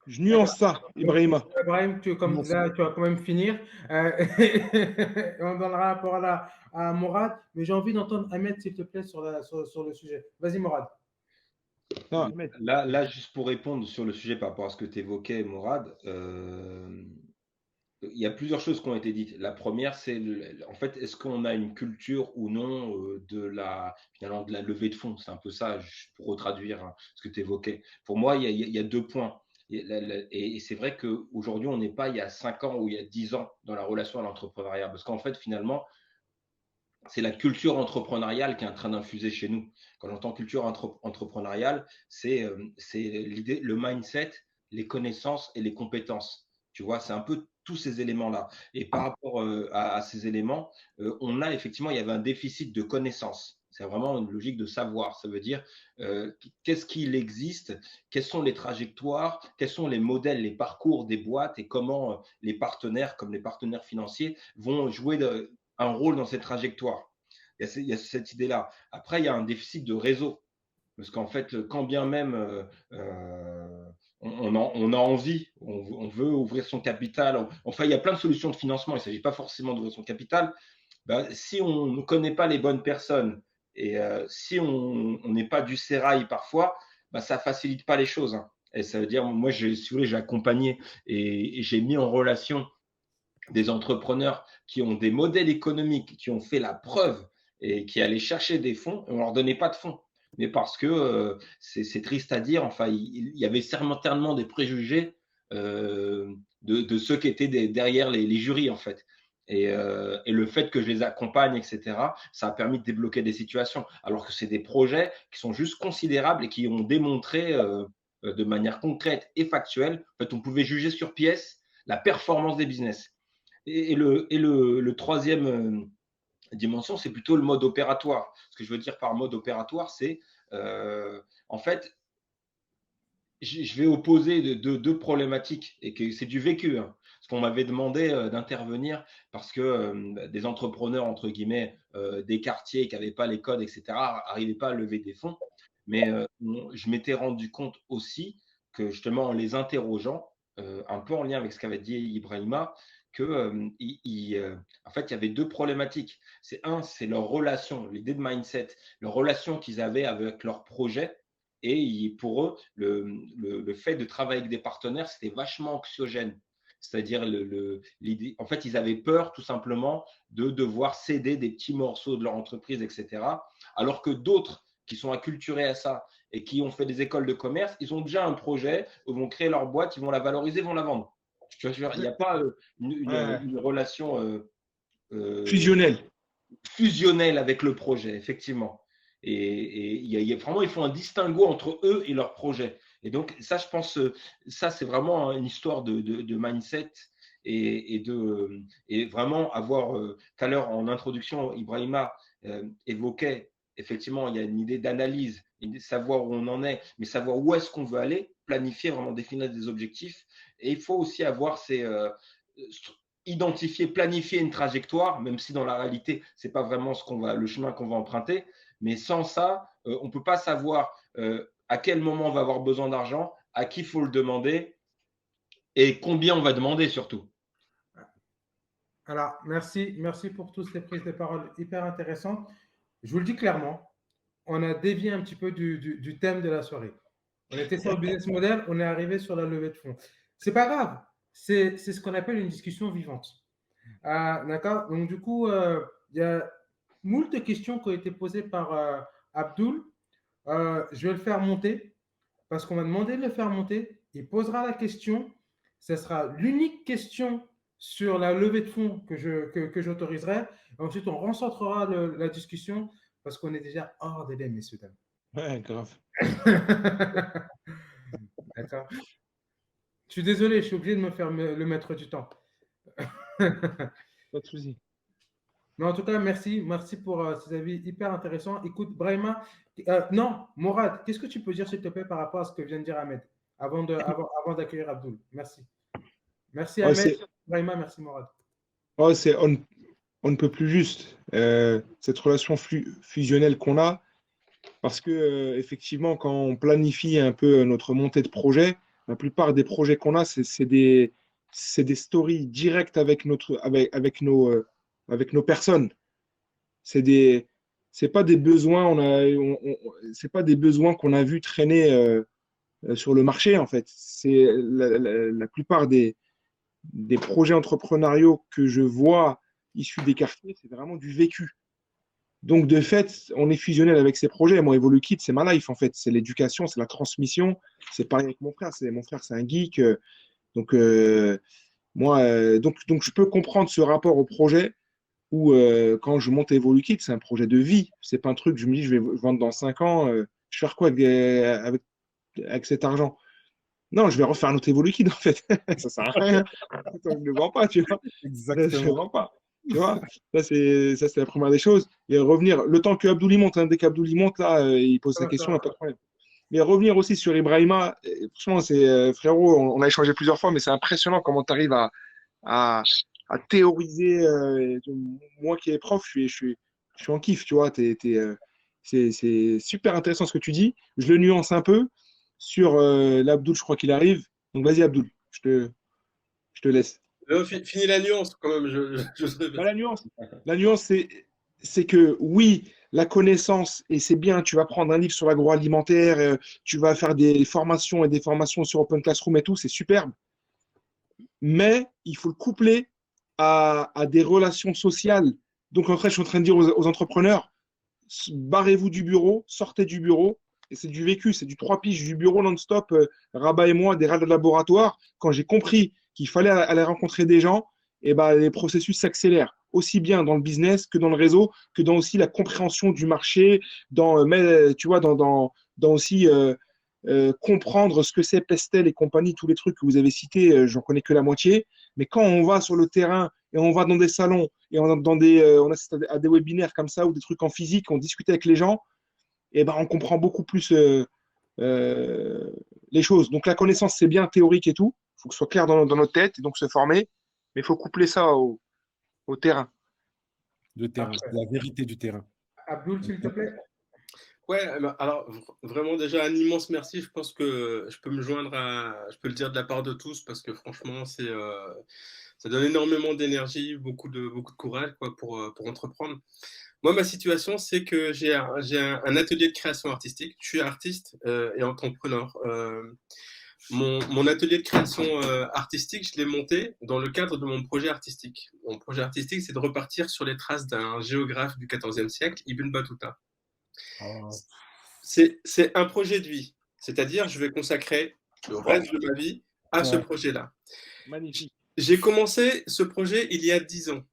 Speaker 3: Je nuance ça, Ibrahima.
Speaker 2: Ibrahim, tu vas quand même finir. On donnera la parole à Mourad, mais j'ai envie d'entendre Ahmed, s'il te plaît, sur le sujet. Vas-y, Mourad.
Speaker 3: Non,
Speaker 4: Là, juste pour répondre sur le sujet par rapport à ce que tu évoquais, Mourad, il y a plusieurs choses qui ont été dites. La première, c'est en fait, est-ce qu'on a une culture ou non finalement, de la levée de fonds? C'est un peu ça, pour retraduire ce que tu évoquais. Pour moi, il y a 2 points. Et c'est vrai qu'aujourd'hui, on n'est pas il y a 5 ans ou il y a 10 ans dans la relation à l'entrepreneuriat. Parce qu'en fait, finalement, c'est la culture entrepreneuriale qui est en train d'infuser chez nous. Quand j'entends culture entrepreneuriale, c'est l'idée, le mindset, les connaissances et les compétences. Tu vois, c'est un peu tous ces éléments-là. Et par rapport à ces éléments, on a effectivement, il y avait un déficit de connaissances. C'est vraiment une logique de savoir. Ça veut dire qu'est-ce qu'il existe, quelles sont les trajectoires, quels sont les modèles, les parcours des boîtes et comment les partenaires, comme les partenaires financiers, vont jouer un rôle dans cette trajectoire. Il y a cette idée-là. Après, il y a un déficit de réseau. Parce qu'en fait, quand bien même on a envie, on veut ouvrir son capital, enfin, il y a plein de solutions de financement. Il ne s'agit pas forcément d'ouvrir son capital. Si on ne connaît pas les bonnes personnes et si on n'est pas du sérail parfois, ça ne facilite pas les choses. Et ça veut dire, moi, si vous voulez, j'ai accompagné et j'ai mis en relation des entrepreneurs qui ont des modèles économiques, qui ont fait la preuve et qui allaient chercher des fonds, et on ne leur donnait pas de fonds. Mais parce que c'est triste à dire, enfin, il y avait certainement des préjugés de ceux qui étaient derrière les jurys, en fait. Et le fait que je les accompagne, etc., ça a permis de débloquer des situations. Alors que c'est des projets qui sont juste considérables et qui ont démontré de manière concrète et factuelle, en fait, on pouvait juger sur pièce la performance des business. Et le troisième dimension, c'est plutôt le mode opératoire. Ce que je veux dire par mode opératoire, c'est en fait, je vais opposer deux problématiques et que c'est du vécu. Hein. Parce qu'on m'avait demandé d'intervenir parce que des entrepreneurs, entre guillemets, des quartiers qui n'avaient pas les codes, etc., n'arrivaient pas à lever des fonds. Mais je m'étais rendu compte aussi que justement en les interrogeant, un peu en lien avec ce qu'avait dit Ibrahima, que en fait, il y avait deux problématiques. C'est leur relation, l'idée de mindset, leur relation qu'ils avaient avec leur projet. Et pour eux, le fait de travailler avec des partenaires, c'était vachement anxiogène. C'est-à-dire, l'idée, en fait, ils avaient peur tout simplement de devoir céder des petits morceaux de leur entreprise, etc. Alors que d'autres qui sont acculturés à ça et qui ont fait des écoles de commerce, ils ont déjà un projet, ils vont créer leur boîte, ils vont la valoriser, ils vont la vendre. Il n'y a pas une relation fusionnelle avec le projet, effectivement. Et vraiment, ils font un distinguo entre eux et leur projet. Et donc, ça, je pense, ça, c'est vraiment une histoire de mindset et vraiment avoir, tout à l'heure en introduction, Ibrahima évoquait, effectivement, il y a une idée d'analyse, de savoir où on en est, mais savoir où est-ce qu'on veut aller, planifier, vraiment définir des objectifs. Et il faut aussi avoir identifier, planifier une trajectoire, même si dans la réalité, ce n'est pas vraiment le chemin qu'on va emprunter. Mais sans ça, on ne peut pas savoir à quel moment on va avoir besoin d'argent, à qui il faut le demander et combien on va demander surtout.
Speaker 2: Alors, merci pour toutes ces prises de parole hyper intéressantes. Je vous le dis clairement, on a dévié un petit peu du thème de la soirée. On était sur le business model, on est arrivé sur la levée de fonds. C'est pas grave, c'est ce qu'on appelle une discussion vivante. D'accord. Donc, du coup, il y a moult questions qui ont été posées par Abdul. Je vais le faire monter parce qu'on m'a demandé de le faire monter. Il posera la question. Ce sera l'unique question sur la levée de fonds que j'autoriserai. Ensuite, on rencentrera la discussion parce qu'on est déjà hors délai, messieurs, dames.
Speaker 3: Ouais, grave.
Speaker 2: D'accord. Je suis désolé, je suis obligé de me faire le maître du temps.
Speaker 3: Pas de souci.
Speaker 2: Mais en tout cas, merci pour ces avis hyper intéressants. Écoute, Brahima, non, Morad, qu'est-ce que tu peux dire, s'il te plaît, par rapport à ce que vient de dire Ahmed, avant d'accueillir Abdul? Merci. Merci Ahmed, Brahima, merci Morad.
Speaker 3: Oh, on ne peut plus juste cette relation fusionnelle qu'on a, parce que effectivement, quand on planifie un peu notre montée de projet, la plupart des projets qu'on a, c'est des stories directes avec nos personnes. C'est pas des besoins, c'est pas des besoins qu'on a vu traîner sur le marché, en fait. C'est la plupart des projets entrepreneuriaux que je vois issus des quartiers, c'est vraiment du vécu. Donc, de fait, on est fusionnel avec ces projets. Moi, EvoluKid, c'est ma life, en fait. C'est l'éducation, c'est la transmission. C'est pareil avec mon frère. Mon frère, c'est un geek. Donc, donc, je peux comprendre ce rapport au projet où, quand je monte EvoluKid, c'est un projet de vie. C'est pas un truc, je me dis, je vais vendre dans 5 ans. Je vais faire quoi avec cet argent? Non, je vais refaire notre EvoluKid, en fait. Ça sert à rien. Je ne le vends pas, tu vois.
Speaker 1: Exactement.
Speaker 3: Je ne le vends pas. Tu vois, ça c'est la première des choses. Et revenir, le temps que Abdoul y monte, dès qu'Abdoul y monte, là, il pose sa question, il n'y a pas de problème. Mais revenir aussi sur Ibrahima, franchement, frérot, on a échangé plusieurs fois, mais c'est impressionnant comment tu arrives à théoriser. Moi qui est prof, je suis en kiff, tu vois. C'est super intéressant ce que tu dis. Je le nuance un peu sur l'Abdoul, je crois qu'il arrive. Donc vas-y, Abdoul, je te laisse.
Speaker 5: Fini la nuance quand même.
Speaker 3: La nuance, c'est que oui, la connaissance, et c'est bien, tu vas prendre un livre sur l'agroalimentaire, tu vas faire des formations et des formations sur Open Classroom et tout, c'est superbe. Mais il faut le coupler à des relations sociales. Donc, en fait, je suis en train de dire aux entrepreneurs, barrez-vous du bureau, sortez du bureau. Et c'est du vécu, c'est du 3 piges du bureau non-stop, Rabat et moi, des rats de laboratoire. Quand j'ai compris qu'il fallait aller rencontrer des gens, et ben, les processus s'accélèrent, aussi bien dans le business que dans le réseau, que dans aussi la compréhension du marché, tu vois, dans aussi comprendre ce que c'est Pestel et compagnie, tous les trucs que vous avez cités, j'en connais que la moitié. Mais quand on va sur le terrain et on va dans des salons et on assiste à des webinaires comme ça ou des trucs en physique, on discute avec les gens, et ben, on comprend beaucoup plus euh, les choses. Donc la connaissance, c'est bien théorique et tout. Il faut que ce soit clair dans notre tête et donc se former. Mais il faut coupler ça au terrain.
Speaker 1: Le terrain,
Speaker 2: Parfait.
Speaker 1: la vérité du terrain.
Speaker 2: Abdul, s'il te plaît.
Speaker 5: Ouais, alors vraiment déjà un immense merci. Je pense que je peux me joindre je peux le dire de la part de tous parce que franchement, ça donne énormément d'énergie, beaucoup de courage quoi, pour entreprendre. Moi, ma situation, c'est que j'ai un atelier de création artistique. Je suis artiste et entrepreneur. Mon atelier de création artistique, je l'ai monté dans le cadre de mon projet artistique. Mon projet artistique, c'est de repartir sur les traces d'un géographe du XIVe siècle, Ibn Battuta.
Speaker 1: Ah,
Speaker 5: C'est un projet de vie, c'est-à-dire je vais consacrer le reste de ma vie à ce
Speaker 1: ouais.
Speaker 5: projet-là.
Speaker 3: Magnifique.
Speaker 5: J'ai commencé ce projet il y a 10 ans,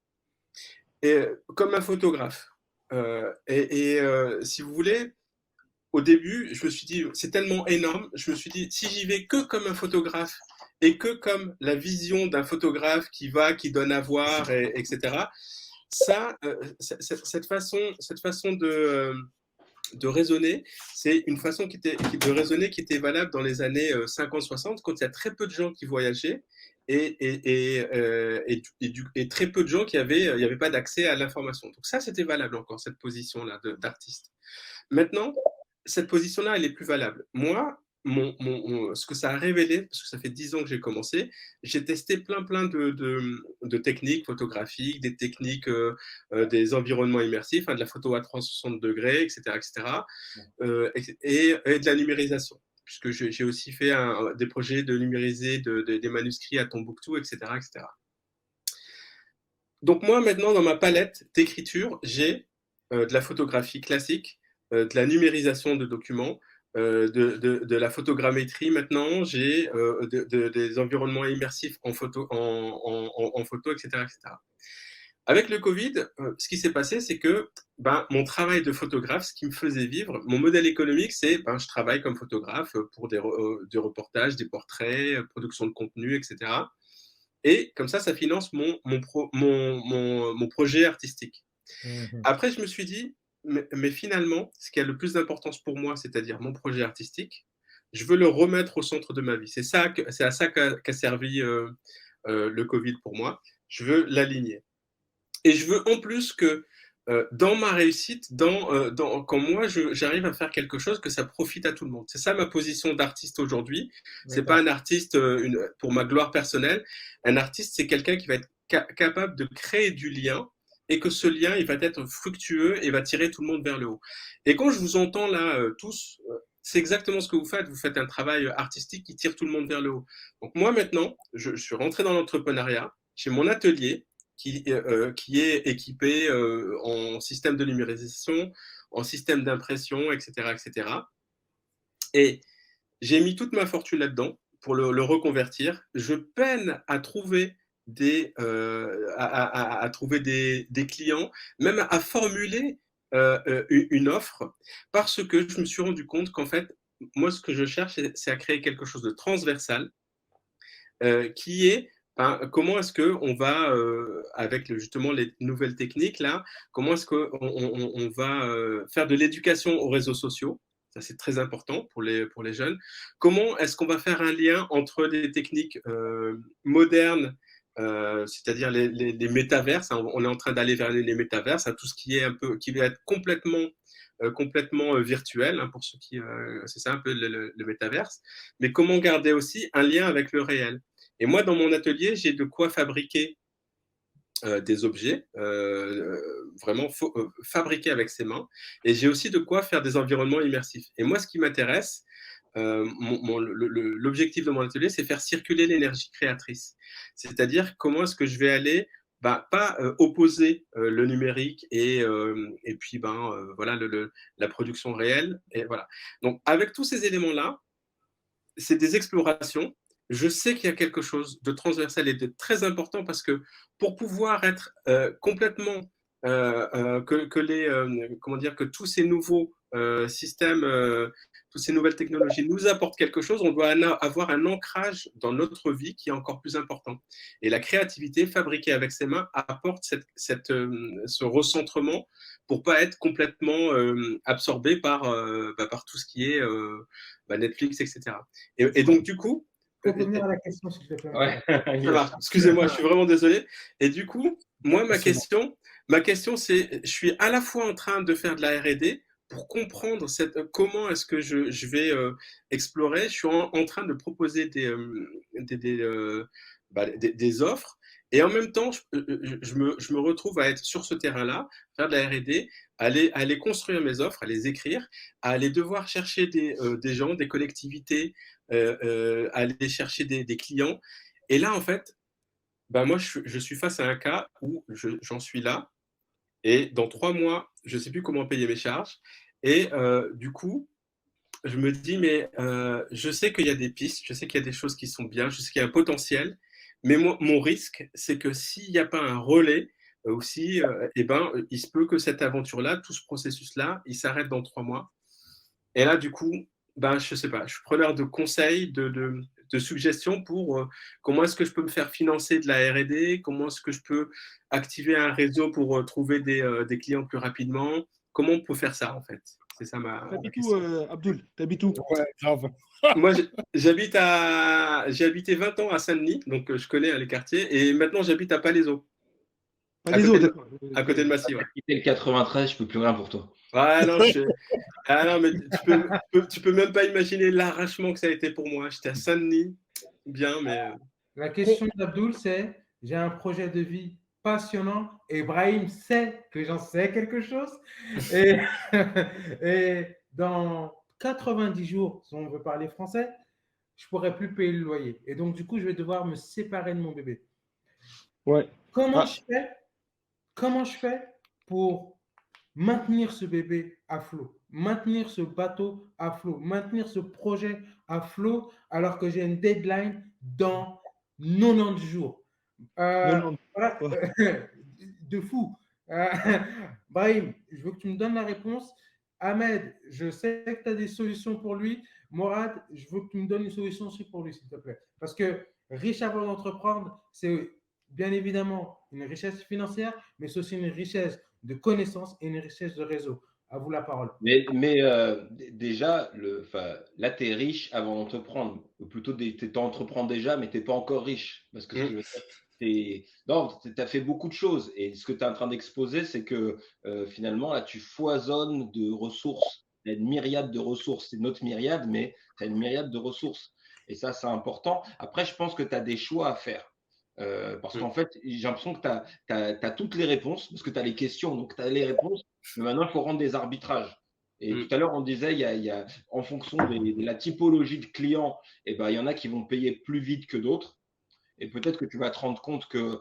Speaker 5: et, comme un photographe. Si vous voulez, au début, je me suis dit, c'est tellement énorme, je me suis dit, si j'y vais que comme un photographe et que comme la vision d'un photographe qui donne à voir, etc., cette façon de raisonner, c'est une façon de raisonner qui était valable dans les années 50-60, quand il y a très peu de gens qui voyageaient et très peu de gens il n'y avait pas d'accès à l'information. Donc ça, c'était valable encore, cette position-là d'artiste. Maintenant, cette position-là, elle est plus valable. Moi, ce que ça a révélé, parce que ça fait 10 ans que j'ai commencé, j'ai testé plein de techniques photographiques, des techniques des environnements immersifs, de la photo à 360 degrés, etc., etc., et de la numérisation, puisque j'ai aussi fait des projets de numériser des manuscrits à Tombouctou, etc., etc. Donc moi, maintenant, dans ma palette d'écriture, j'ai de la photographie classique, de la numérisation de documents, de la photogrammétrie. Maintenant, j'ai des environnements immersifs en photo, etc., etc. Avec le Covid, ce qui s'est passé, c'est que mon travail de photographe, ce qui me faisait vivre, mon modèle économique, c'est je travaille comme photographe pour des reportages, des portraits, production de contenu, etc. Et comme ça finance mon projet artistique. Après, je me suis dit, mais finalement, ce qui a le plus d'importance pour moi, c'est-à-dire mon projet artistique, je veux le remettre au centre de ma vie. C'est à ça qu'a servi le Covid pour moi. Je veux l'aligner. Et je veux en plus que dans ma réussite, quand moi j'arrive à faire quelque chose, que ça profite à tout le monde. C'est ça ma position d'artiste aujourd'hui. C'est pas un artiste pour ma gloire personnelle. Un artiste, c'est quelqu'un qui va être capable de créer du lien et que ce lien, il va être fructueux et va tirer tout le monde vers le haut. Et quand je vous entends là tous, c'est exactement ce que vous faites. Vous faites un travail artistique qui tire tout le monde vers le haut. Donc moi maintenant, je suis rentré dans l'entrepreneuriat. J'ai mon atelier qui est équipé en système de numérisation, en système d'impression, etc., etc. Et j'ai mis toute ma fortune là-dedans pour le reconvertir. Je peine à trouver à trouver des clients, même à formuler une offre, parce que je me suis rendu compte qu'en fait, moi, ce que je cherche, c'est à créer quelque chose de transversal, qui est comment est-ce qu'on va, avec justement les nouvelles techniques, là, comment est-ce qu'on va faire de l'éducation aux réseaux sociaux. Ça, c'est très important pour les jeunes. Comment est-ce qu'on va faire un lien entre les techniques modernes, c'est-à-dire les métaverses, on est en train d'aller vers les métaverses, tout ce qui est qui va être complètement virtuel, pour ceux qui, c'est ça un peu le métaverse, mais comment garder aussi un lien avec le réel. Et moi, dans mon atelier, j'ai de quoi fabriquer des objets, vraiment fabriqués avec ses mains, et j'ai aussi de quoi faire des environnements immersifs. Et moi, ce qui m'intéresse, l'objectif de mon atelier, c'est faire circuler l'énergie créatrice. C'est-à-dire comment est-ce que je vais aller pas opposer le numérique et puis voilà la production réelle. Et voilà. Donc avec tous ces éléments-là, c'est des explorations. Je sais qu'il y a quelque chose de transversal et de très important parce que pour pouvoir être complètement comment dire, que tous ces nouveaux systèmes, toutes ces nouvelles technologies nous apportent quelque chose, on doit avoir un ancrage dans notre vie qui est encore plus important. Et la créativité fabriquée avec ses mains apporte ce recentrement pour pas être complètement absorbé par tout ce qui est Netflix, etc. Et donc, du coup,
Speaker 2: Faut revenir à la question, s'il te plaît.
Speaker 4: Ouais.
Speaker 5: excusez-moi, je suis vraiment désolé. Et du coup, moi, ma
Speaker 1: C'est
Speaker 5: question, c'est, je suis à la fois en train de faire de la R&D pour comprendre comment est-ce que je vais explorer. Je suis en train de proposer des offres. Et en même temps, je me retrouve à être sur ce terrain-là, faire de la R&D, aller construire mes offres, à les écrire, à aller devoir chercher des gens, des collectivités, aller chercher des clients. Et là, en fait, moi, je suis face à un cas où j'en suis là. Et dans 3 mois, je ne sais plus comment payer mes charges. Et du coup, je me dis, mais je sais qu'il y a des pistes, je sais qu'il y a des choses qui sont bien, je sais qu'il y a un potentiel. Mais mon risque, c'est que s'il n'y a pas un relais, aussi, il se peut que cette aventure-là, tout ce processus-là, il s'arrête dans 3 mois. Et là, du coup, je ne sais pas, je suis preneur de conseils, de suggestions pour comment est-ce que je peux me faire financer de la R&D, comment est-ce que je peux activer un réseau pour trouver des clients plus rapidement, comment on peut faire ça en fait. C'est ça ma
Speaker 3: T'habites où,
Speaker 5: question.
Speaker 3: Abdul? T'habites où?
Speaker 1: Ouais, grave.
Speaker 5: Moi, j'ai habité 20 ans à Saint-Denis, donc je connais les quartiers, et maintenant j'habite à Palaiseau,
Speaker 3: Pas
Speaker 5: à
Speaker 3: les
Speaker 5: côté
Speaker 3: autres,
Speaker 5: de,
Speaker 3: d'accord.
Speaker 5: à côté de Massy. Ouais.
Speaker 4: Quitter le 93, je peux plus rien pour toi.
Speaker 5: Ouais, non, mais tu peux même pas imaginer l'arrachement que ça a été pour moi. J'étais à Saint-Denis, bien, mais
Speaker 2: La question d'Abdoul, c'est j'ai un projet de vie passionnant. Et Brahim sait que j'en sais quelque chose. Et, et dans 90 jours, si on veut parler français, je ne pourrai plus payer le loyer. Et donc, du coup, je vais devoir me séparer de mon bébé.
Speaker 3: Ouais.
Speaker 2: Comment je fais pour maintenir ce bébé à flot, maintenir ce bateau à flot, maintenir ce projet à flot alors que j'ai une deadline dans 90 jours.
Speaker 3: Non.
Speaker 2: Voilà,
Speaker 3: Ouais.
Speaker 2: de fou. Brahim, je veux que tu me donnes la réponse. Ahmed, je sais que tu as des solutions pour lui. Morad, je veux que tu me donnes une solution aussi pour lui, s'il te plaît. Parce que riche avant d'entreprendre, c'est bien évidemment une richesse financière, mais c'est aussi une richesse de connaissances et une richesse de réseau. À vous la parole.
Speaker 4: Mais déjà, là, tu es riche avant d'entreprendre. Ou plutôt, tu entreprends déjà, mais tu n'es pas encore riche. Parce que ce que je veux dire, non, tu as fait beaucoup de choses. Et ce que tu es en train d'exposer, c'est que finalement, là, tu foisonnes de ressources. Il y a une myriade de ressources. C'est notre myriade, mais tu as une myriade de ressources. Et ça, c'est important. Après, je pense que tu as des choix à faire. Parce qu'en fait, j'ai l'impression que tu as toutes les réponses, parce que tu as les questions, donc tu as les réponses. Mais maintenant, il faut rendre des arbitrages. Et tout à l'heure, on disait, il y a, en fonction de la typologie de clients, il y en a qui vont payer plus vite que d'autres. Et peut-être que tu vas te rendre compte que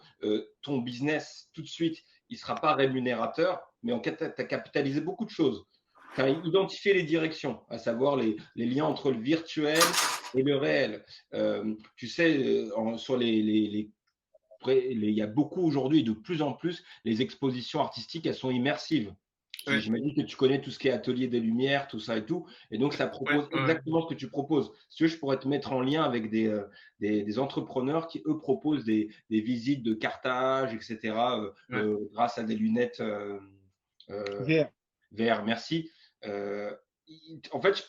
Speaker 4: ton business, tout de suite, il ne sera pas rémunérateur, mais en fait, tu as capitalisé beaucoup de choses. Tu as identifié les directions, à savoir les liens entre le virtuel et le réel. Tu sais, sur il y a beaucoup aujourd'hui, de plus en plus, les expositions artistiques, elles sont immersives.
Speaker 5: Ouais.
Speaker 4: J'imagine que tu connais tout ce qui est atelier des lumières, tout ça et tout. Et donc, ça propose exactement ce que tu proposes. Si tu veux, je pourrais te mettre en lien avec des entrepreneurs qui, eux, proposent des visites de cartage, etc., grâce à des lunettes VR. Merci. En fait,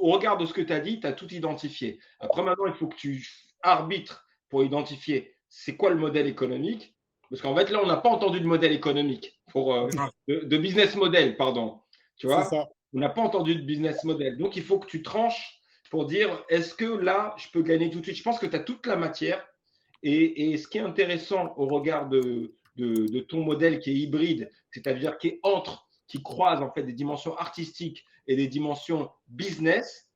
Speaker 4: au regard de ce que tu as dit, tu as tout identifié. Après, maintenant, il faut que tu arbitres pour identifier c'est quoi le modèle économique. Parce qu'en fait, là, on n'a pas entendu de modèle économique, de business model, pardon. Tu vois,
Speaker 1: ça.
Speaker 4: on n'a pas entendu de business model. Donc, il faut que tu tranches pour dire, est-ce que là, je peux gagner tout de suite? Je pense que tu as toute la matière. Et ce qui est intéressant au regard de ton modèle qui est hybride, c'est-à-dire qui croise en fait des dimensions artistiques et des dimensions business,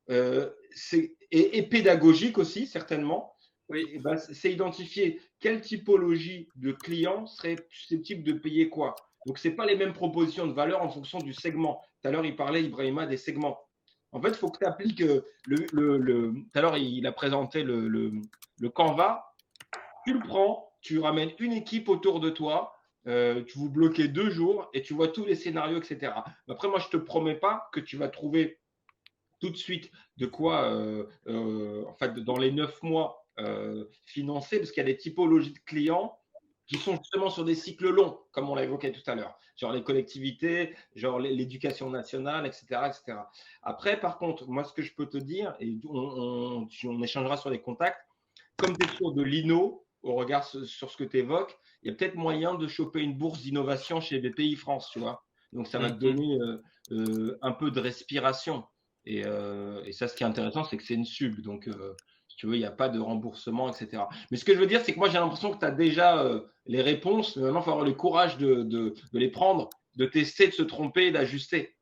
Speaker 4: et pédagogiques aussi, certainement,
Speaker 5: Oui.
Speaker 4: Eh ben, c'est identifier quelle typologie de client serait susceptible de payer quoi. Donc, ce n'est pas les mêmes propositions de valeur en fonction du segment. Tout à l'heure, il parlait, Ibrahima, des segments. En fait, il faut que tu appliques tout à l'heure, il a présenté le Canva. Tu le prends, tu ramènes une équipe autour de toi, tu vous bloquez 2 jours et tu vois tous les scénarios, etc. Après, moi, je ne te promets pas que tu vas trouver tout de suite de quoi, en fait, dans les 9 mois, financer, parce qu'il y a des typologies de clients qui sont justement sur des cycles longs, comme on l'a évoqué tout à l'heure, genre les collectivités, genre l'éducation nationale, etc., etc. Après, par contre, moi, ce que je peux te dire, et on échangera sur les contacts, comme tu es sur de l'INO, au regard sur ce que tu évoques, il y a peut-être moyen de choper une bourse d'innovation chez BPI France, tu vois. Donc, ça va te donner un peu de respiration. Et ça, ce qui est intéressant, c'est que c'est une sub. Donc, si tu veux, il n'y a pas de remboursement, etc. Mais ce que je veux dire, c'est que moi, j'ai l'impression que tu as déjà les réponses. Mais maintenant, il faut avoir le courage de les prendre, de tester, de se tromper, d'ajuster.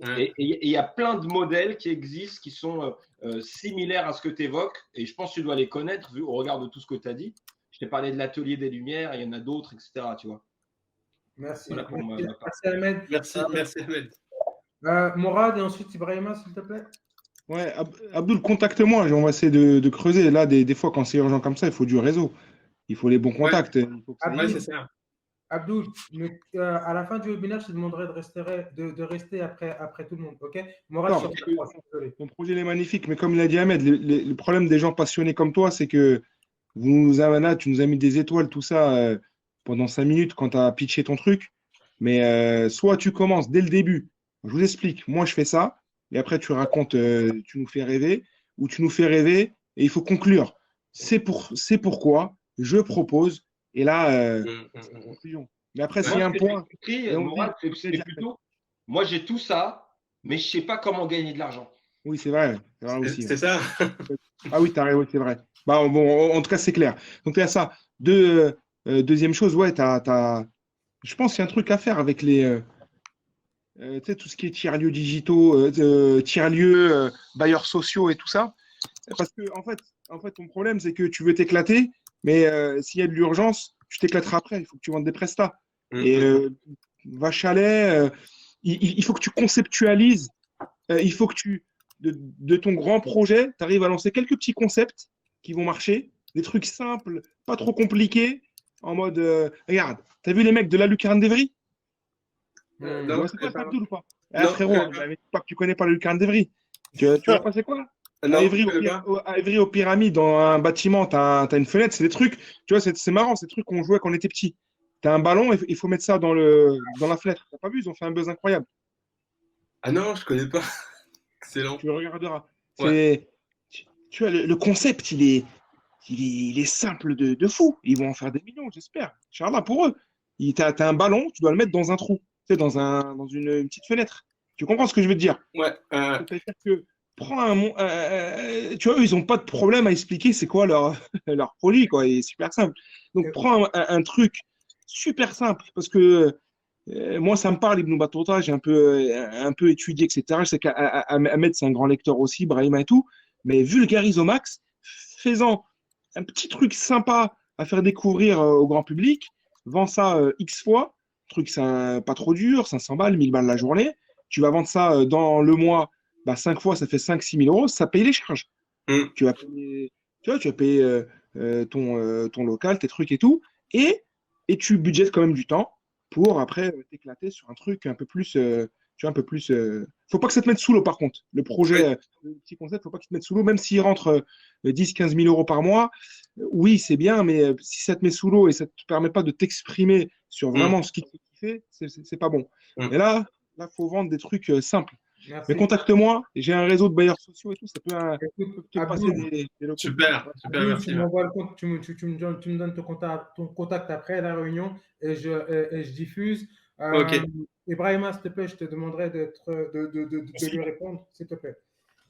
Speaker 5: Ouais.
Speaker 4: Et il y a plein de modèles qui existent, qui sont similaires à ce que tu évoques. Et je pense que tu dois les connaître, vu au regard de tout ce que tu as dit. Je t'ai parlé de l'atelier des Lumières, il y en a d'autres, etc. Tu vois.
Speaker 2: Merci.
Speaker 4: Voilà pour
Speaker 2: Merci,
Speaker 4: ma part.
Speaker 2: merci Ahmed.
Speaker 5: Merci Ahmed.
Speaker 2: Mourad et ensuite Ibrahima, s'il te plaît.
Speaker 3: Ouais, Abdul, contacte-moi, on va essayer de creuser. Là, des fois, quand c'est urgent comme ça, il faut du réseau. Il faut les bons contacts. Il faut que ça
Speaker 5: Ouais,
Speaker 3: aille.
Speaker 5: c'est ça.
Speaker 2: Abdul, à la fin du webinaire, je te demanderai de rester après tout le monde. OK? Mourad,
Speaker 3: Non,
Speaker 2: sur
Speaker 3: parce
Speaker 2: ta
Speaker 3: que
Speaker 2: croix, désolé.
Speaker 3: ton projet il est magnifique, mais comme il a dit Ahmed, le problème des gens passionnés comme toi, c'est que tu nous as mis des étoiles, tout ça, pendant 5 minutes quand tu as pitché ton truc. Mais soit tu commences dès le début, je vous explique, moi je fais ça, et après tu racontes, tu nous fais rêver, ou tu nous fais rêver, et il faut conclure. C'est pourquoi je propose, et là, conclusion. Mais après, s'il
Speaker 4: Moi,
Speaker 3: y a
Speaker 4: ce
Speaker 3: un
Speaker 4: que j'ai
Speaker 3: point,
Speaker 4: compris,
Speaker 3: et on
Speaker 4: Mourad,
Speaker 3: dit,
Speaker 4: c'est plutôt, moi, j'ai tout ça, mais je ne sais pas comment gagner de l'argent.
Speaker 3: oui, c'est vrai aussi.
Speaker 5: C'est ça.
Speaker 3: Ah oui, t'as raison, oui, c'est vrai. Bah, bon, en tout cas, c'est clair. Donc, il y a ça. Deuxième chose, ouais, je pense qu'il y a un truc à faire avec tu sais, tout ce qui est tiers-lieux digitaux, tiers-lieux, bailleurs sociaux et tout ça. Parce que, en fait, ton problème, c'est que tu veux t'éclater, mais s'il y a de l'urgence, tu t'éclateras après. Il faut que tu vendes des prestats. Et va chalet, il faut que tu conceptualises, il faut que de ton grand projet, tu arrives à lancer quelques petits concepts qui vont marcher, des trucs simples, pas trop compliqués, en mode, regarde, t'as vu les mecs de la lucarne d'Evry? Tu
Speaker 5: Non,
Speaker 3: vois,
Speaker 5: je
Speaker 3: c'est
Speaker 5: connais
Speaker 3: quoi ça,
Speaker 5: pas.
Speaker 3: Abdul, ou pas? Ah,
Speaker 5: Non, je
Speaker 3: frérot,
Speaker 5: connais pas.
Speaker 3: mais pas que tu connais pas la lucarne d'Evry. Tu vois pas c'est quoi? À
Speaker 5: Non,
Speaker 3: Évry,
Speaker 5: je connais pas.
Speaker 3: À Évry, aux Pyramides, dans un bâtiment, tu as une fenêtre, c'est des trucs, tu vois, c'est marrant, c'est des trucs qu'on jouait quand on était petit. Tu as un ballon, il faut mettre ça dans la fenêtre. T'as pas vu, ils ont fait un buzz incroyable.
Speaker 5: Ah non, je connais pas. Excellent.
Speaker 3: Tu le regarderas.
Speaker 5: Ouais.
Speaker 3: Tu vois, le concept, il est simple de fou. Ils vont en faire des millions, j'espère. Inch'Allah, pour eux. Tu as un ballon, tu dois le mettre dans un trou, tu sais, dans une petite fenêtre. Tu comprends ce que je veux te dire?
Speaker 5: Ouais.
Speaker 3: C'est-à-dire que tu vois, eux, ils n'ont pas de problème à expliquer c'est quoi leur, leur produit, quoi. Et super simple. Donc, prends un truc super simple, parce que moi, ça me parle, Ibn Battuta, j'ai un peu étudié, etc. Je sais qu'Ahmed, c'est un grand lecteur aussi, Brahima et tout, mais vulgarise au max, faisant un petit truc sympa à faire découvrir au grand public, vends ça X fois, truc pas trop dur, 500 balles, 1000 balles la journée, tu vas vendre ça dans le mois, bah, 5 fois, ça fait 5-6 000 euros, ça paye les charges.
Speaker 5: Mm.
Speaker 3: Tu vas payer, tu vas payer ton local, tes trucs et tout, et, et tu budgètes quand même du temps pour après t'éclater sur un truc un peu plus, tu vois, un peu plus. Faut pas que ça te mette sous l'eau par contre. Le projet,
Speaker 5: Oui.
Speaker 3: le petit concept, faut pas qu'il te mette sous l'eau, même s'il rentre 10-15 000 euros par mois. Oui, c'est bien, mais si ça te met sous l'eau et ça te permet pas de t'exprimer sur
Speaker 5: Mm.
Speaker 3: vraiment ce qui fait, c'est pas bon.
Speaker 5: Mm.
Speaker 3: Et là, faut vendre des trucs simples. Mais
Speaker 2: Merci.
Speaker 3: contacte-moi, j'ai un réseau de bailleurs sociaux et tout, ça
Speaker 2: Écoute,
Speaker 3: peut te passer
Speaker 2: Abdul,
Speaker 3: des locaux.
Speaker 5: Super,
Speaker 2: Abdul,
Speaker 5: merci.
Speaker 2: tu m'envoies le compte, tu me donnes ton contact après la réunion et je diffuse.
Speaker 5: Ok.
Speaker 2: Ibrahima, s'il te plaît, je te demanderai de
Speaker 1: Merci.
Speaker 2: lui répondre, s'il te plaît.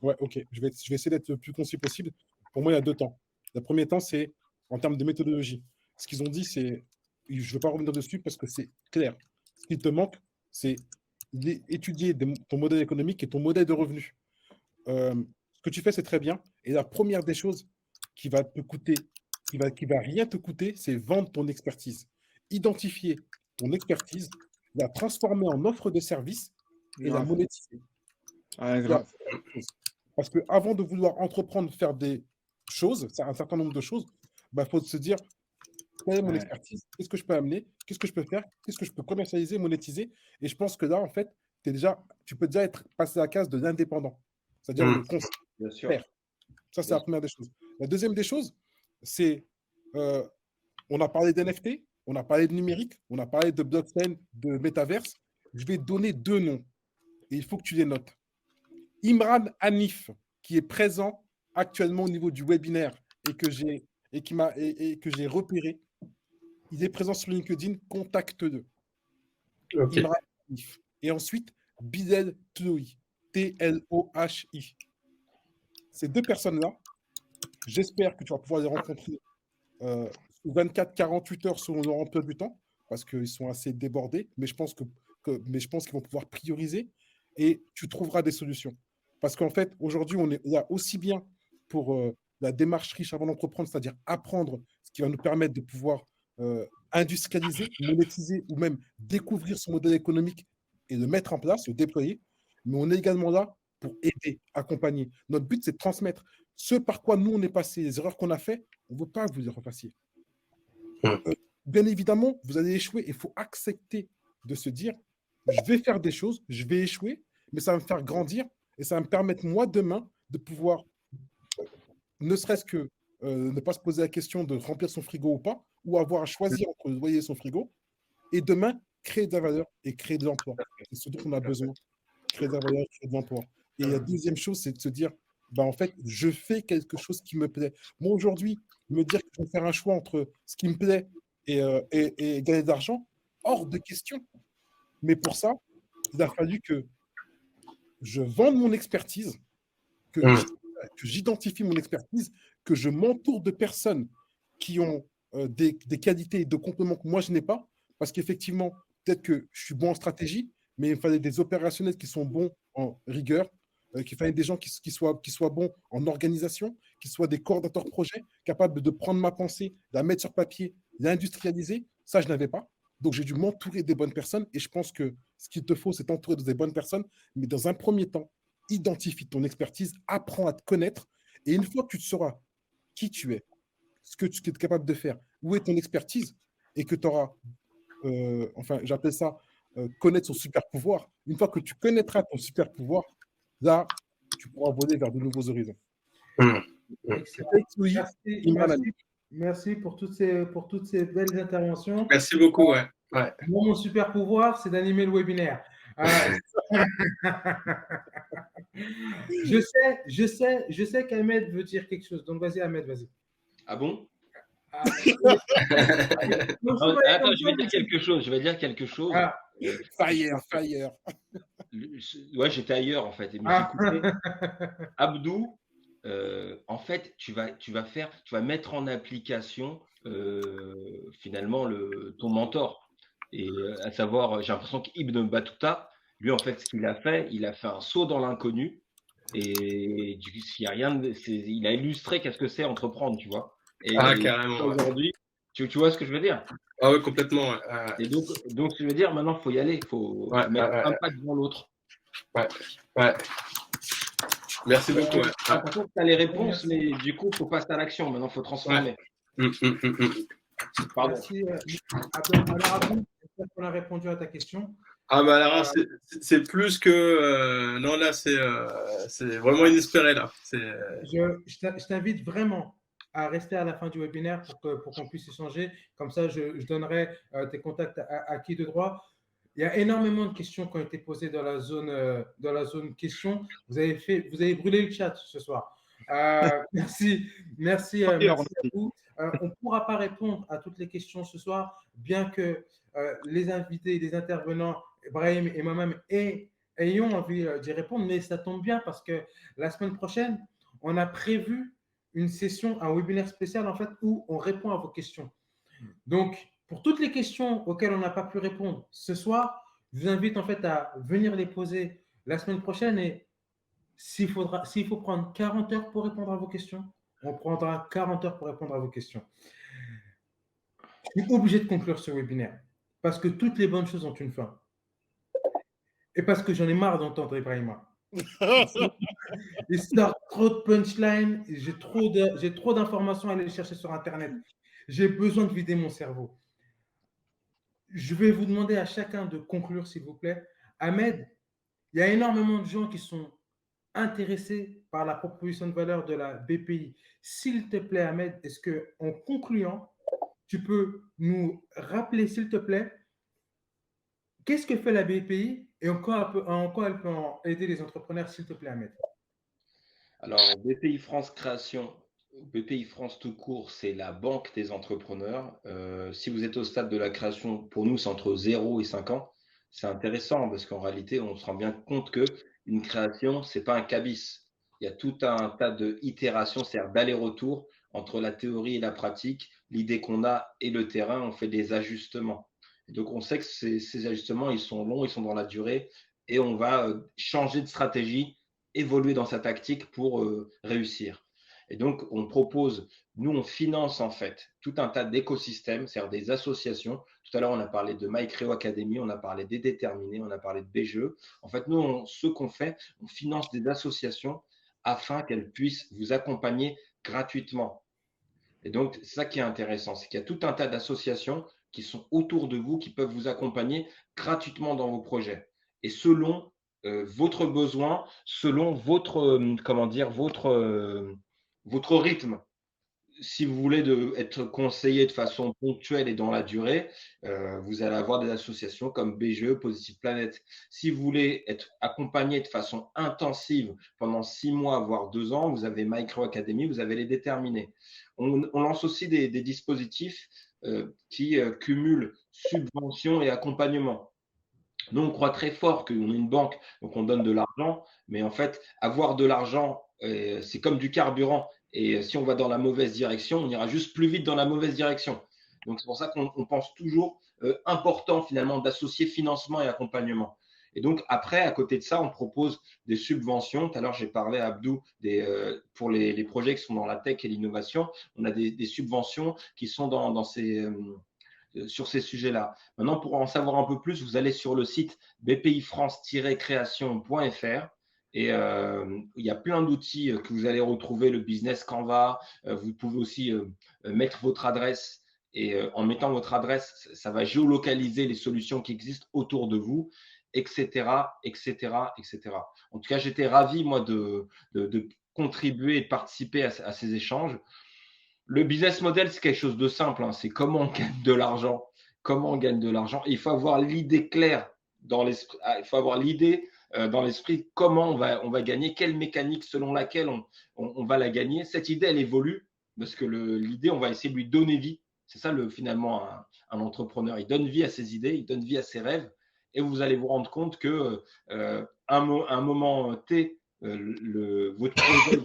Speaker 1: Ouais, ok. Je vais essayer d'être le plus concis possible. Pour moi, il y a 2 temps. Le premier temps, c'est en termes de méthodologie. Ce qu'ils ont dit, c'est. Je ne veux pas revenir dessus parce que c'est clair. Ce qui te manque, c'est étudier ton modèle économique et ton modèle de revenu. Ce que tu fais, c'est très bien. Et la première des choses, qui va te coûter, qui va rien te coûter, c'est vendre ton expertise. Identifier ton expertise, la transformer en offre de service et la
Speaker 3: Grave.
Speaker 1: monétiser.
Speaker 3: Ouais,
Speaker 1: C'est
Speaker 3: grave.
Speaker 1: la chose. Parce qu'avant de vouloir entreprendre, faire des choses, un certain nombre de choses, il faut se dire, quelle est mon
Speaker 3: Ouais.
Speaker 1: expertise? Qu'est-ce que je peux amener? Qu'est-ce que je peux faire? Qu'est-ce que je peux commercialiser, monétiser? Et je pense que là, en fait, tu peux déjà être passé à la case de l'indépendant, c'est-à-dire le conseiller.
Speaker 4: Bien sûr.
Speaker 1: Ça, c'est la première des choses. La deuxième des choses, c'est, on a parlé d'NFT, on a parlé de numérique, on a parlé de blockchain, de métaverse. Je vais te donner 2 noms et il faut que tu les notes. Imran Hanif, qui est présent actuellement au niveau du webinaire et que j'ai repéré. Il est présent sur LinkedIn, contacte-le.
Speaker 5: Ok.
Speaker 1: Imran Hanif. Et ensuite, Bilal Tlohi, T-L-O-H-I. Ces 2 personnes-là, j'espère que tu vas pouvoir les rencontrer sous 24-48 heures selon leur emploi du temps, parce qu'ils sont assez débordés, mais je pense qu'ils vont pouvoir prioriser et tu trouveras des solutions. Parce qu'en fait, aujourd'hui, on est là aussi bien pour la démarche riche avant d'entreprendre, c'est-à-dire apprendre ce qui va nous permettre de pouvoir industrialiser, monétiser ou même découvrir ce modèle économique et le mettre en place, le déployer. Mais on est également là pour aider, accompagner. Notre but, c'est de transmettre ce par quoi nous, on est passé, les erreurs qu'on a faites, on ne veut pas que vous les refassiez. Bien évidemment, vous allez échouer. Il faut accepter de se dire, je vais faire des choses, je vais échouer, mais ça va me faire grandir et ça va me permettre, moi, demain, de pouvoir, ne serait-ce que ne pas se poser la question de remplir son frigo ou pas, ou avoir à choisir entre le loyer et son frigo, et demain, créer de la valeur et créer de l'emploi. C'est ce dont on a besoin. Créer de la valeur, créer de l'emploi. Et la deuxième chose, c'est de se dire, en fait, je fais quelque chose qui me plaît. Moi, aujourd'hui, me dire que je vais faire un choix entre ce qui me plaît et gagner de l'argent, hors de question. Mais pour ça, il a fallu que je vende mon expertise, que j'identifie mon expertise, que je m'entoure de personnes qui ont des qualités et de compléments que moi, je n'ai pas. Parce qu'effectivement, peut-être que je suis bon en stratégie, mais il me fallait des opérationnels qui sont bons en rigueur, qu'il fallait des gens qui soient bons en organisation, qui soient des coordinateurs projet, capables de prendre ma pensée, la mettre sur papier, l'industrialiser. Ça, je n'avais pas. Donc, j'ai dû m'entourer des bonnes personnes. Et je pense que ce qu'il te faut, c'est t'entourer de des bonnes personnes. Mais dans un premier temps, identifie ton expertise, apprends à te connaître. Et une fois que tu sauras qui tu es, ce que tu es capable de faire, où est ton expertise, et que tu auras, j'appelle ça connaître son super pouvoir. Une fois que tu connaîtras ton super pouvoir, là, tu pourras voler vers de nouveaux horizons.
Speaker 2: Merci pour toutes ces belles interventions.
Speaker 5: Merci beaucoup. Ouais.
Speaker 2: Moi, mon super pouvoir, c'est d'animer le webinaire. Je sais qu'Ahmed veut dire quelque chose. Donc, vas-y, Ahmed, vas-y.
Speaker 4: Ah bon?
Speaker 2: Ah,
Speaker 4: Attends, je vais dire quelque chose.
Speaker 2: Ah.
Speaker 1: Fire.
Speaker 4: Ouais, j'étais ailleurs en fait. Mais j'écoutais Abdou. En fait, tu vas mettre en application finalement ton mentor. Et à savoir, j'ai l'impression qu'Ibn Battuta, lui, en fait, ce qu'il a fait, il a fait un saut dans l'inconnu. Et il a illustré qu'est-ce que c'est entreprendre, tu vois. Et
Speaker 5: carrément.
Speaker 4: Aujourd'hui, tu vois ce que je veux dire?
Speaker 5: Ah oui, complètement.
Speaker 4: Et donc, je veux dire, maintenant, il faut y aller. Il faut mettre un pas devant l'autre.
Speaker 5: Ouais. Merci beaucoup.
Speaker 4: Par contre, tu as les réponses, mais du coup, il faut passer à l'action. Maintenant, il faut transformer.
Speaker 2: Pardon. Merci. Alors, Abdou, j'espère qu'on a répondu à ta question.
Speaker 5: Ah bah alors, c'est plus que... non, là, c'est vraiment inespéré, là.
Speaker 2: Je t'invite vraiment à rester à la fin du webinaire pour qu'on puisse échanger. Comme ça, je donnerai tes contacts à qui de droit. Il y a énormément de questions qui ont été posées dans la zone questions. Vous avez brûlé le chat ce soir. Merci à vous. On ne pourra pas répondre à toutes les questions ce soir, bien que les invités, les intervenants, Brahim et moi-même, ayons envie d'y répondre, mais ça tombe bien parce que la semaine prochaine, on a prévu une session, un webinaire spécial en fait, où on répond à vos questions. Donc, pour toutes les questions auxquelles on n'a pas pu répondre ce soir, je vous invite en fait à venir les poser la semaine prochaine et s'il faut prendre 40 heures pour répondre à vos questions, On prendra 40 heures pour répondre à vos questions. Je suis obligé de conclure ce webinaire parce que toutes les bonnes choses ont une fin. Et parce que j'en ai marre d'entendre Ibrahima. Il sort trop de punchlines, j'ai trop d'informations à aller chercher sur Internet. J'ai besoin de vider mon cerveau. Je vais vous demander à chacun de conclure, s'il vous plaît. Ahmed, il y a énormément de gens qui sont intéressés par la proposition de valeur de la BPI. S'il te plaît, Ahmed, est-ce qu'en concluant, tu peux nous rappeler, s'il te plaît, qu'est-ce que fait la BPI et en quoi elle peut aider les entrepreneurs, s'il te plaît, Ahmed?
Speaker 4: Alors, BPI France Création, BPI France tout court, c'est la banque des entrepreneurs. Si vous êtes au stade de la création, pour nous, c'est entre 0 et 5 ans. C'est intéressant parce qu'en réalité, on se rend bien compte qu'une création, ce n'est pas un cabis. Il y a tout un tas d'itérations, c'est-à-dire d'aller-retour entre la théorie et la pratique, l'idée qu'on a et le terrain, on fait des ajustements. Et donc, on sait que ces ajustements, ils sont longs, ils sont dans la durée et on va changer de stratégie, évoluer dans sa tactique pour réussir. Et donc, on propose, nous, on finance en fait tout un tas d'écosystèmes, c'est-à-dire des associations. Tout à l'heure, on a parlé de MyCreo Academy, on a parlé des Déterminés, on a parlé de BGE. En fait, nous, ce qu'on fait, on finance des associations afin qu'elles puissent vous accompagner gratuitement. Et donc, c'est ça qui est intéressant, c'est qu'il y a tout un tas d'associations qui sont autour de vous, qui peuvent vous accompagner gratuitement dans vos projets. Et selon votre besoin, selon votre, votre rythme. Si vous voulez être conseillé de façon ponctuelle et dans la durée, vous allez avoir des associations comme BGE, Positive Planet. Si vous voulez être accompagné de façon intensive pendant 6 mois, voire 2 ans, vous avez MyCreo Academy, vous avez les Déterminés. On lance aussi des dispositifs qui cumulent subventions et accompagnement. Nous, on croit très fort qu'on est une banque, donc on donne de l'argent, mais en fait, avoir de l'argent, c'est comme du carburant. Et si on va dans la mauvaise direction, on ira juste plus vite dans la mauvaise direction. Donc, c'est pour ça qu'on pense toujours important finalement d'associer financement et accompagnement. Et donc, après, à côté de ça, on propose des subventions. Tout à l'heure, j'ai parlé à Abdou pour les projets qui sont dans la tech et l'innovation. On a des subventions qui sont sur ces sujets-là. Maintenant, pour en savoir un peu plus, vous allez sur le site bpifrance-création.fr et il y a plein d'outils que vous allez retrouver, le business Canva. Vous pouvez aussi mettre votre adresse et en mettant votre adresse, ça va géolocaliser les solutions qui existent autour de vous, etc., etc., etc. En tout cas, j'étais ravi, moi, de contribuer et de participer à ces échanges. Le business model, c'est quelque chose de simple. Hein. C'est comment on gagne de l'argent. Comment on gagne de l'argent. Il faut avoir l'idée claire dans l'esprit. Il faut avoir l'idée dans l'esprit comment on va gagner, quelle mécanique selon laquelle on va la gagner. Cette idée, elle évolue parce que l'idée, on va essayer de lui donner vie. C'est ça, finalement, un entrepreneur. Il donne vie à ses idées, il donne vie à ses rêves. Et vous allez vous rendre compte que un moment T, votre projet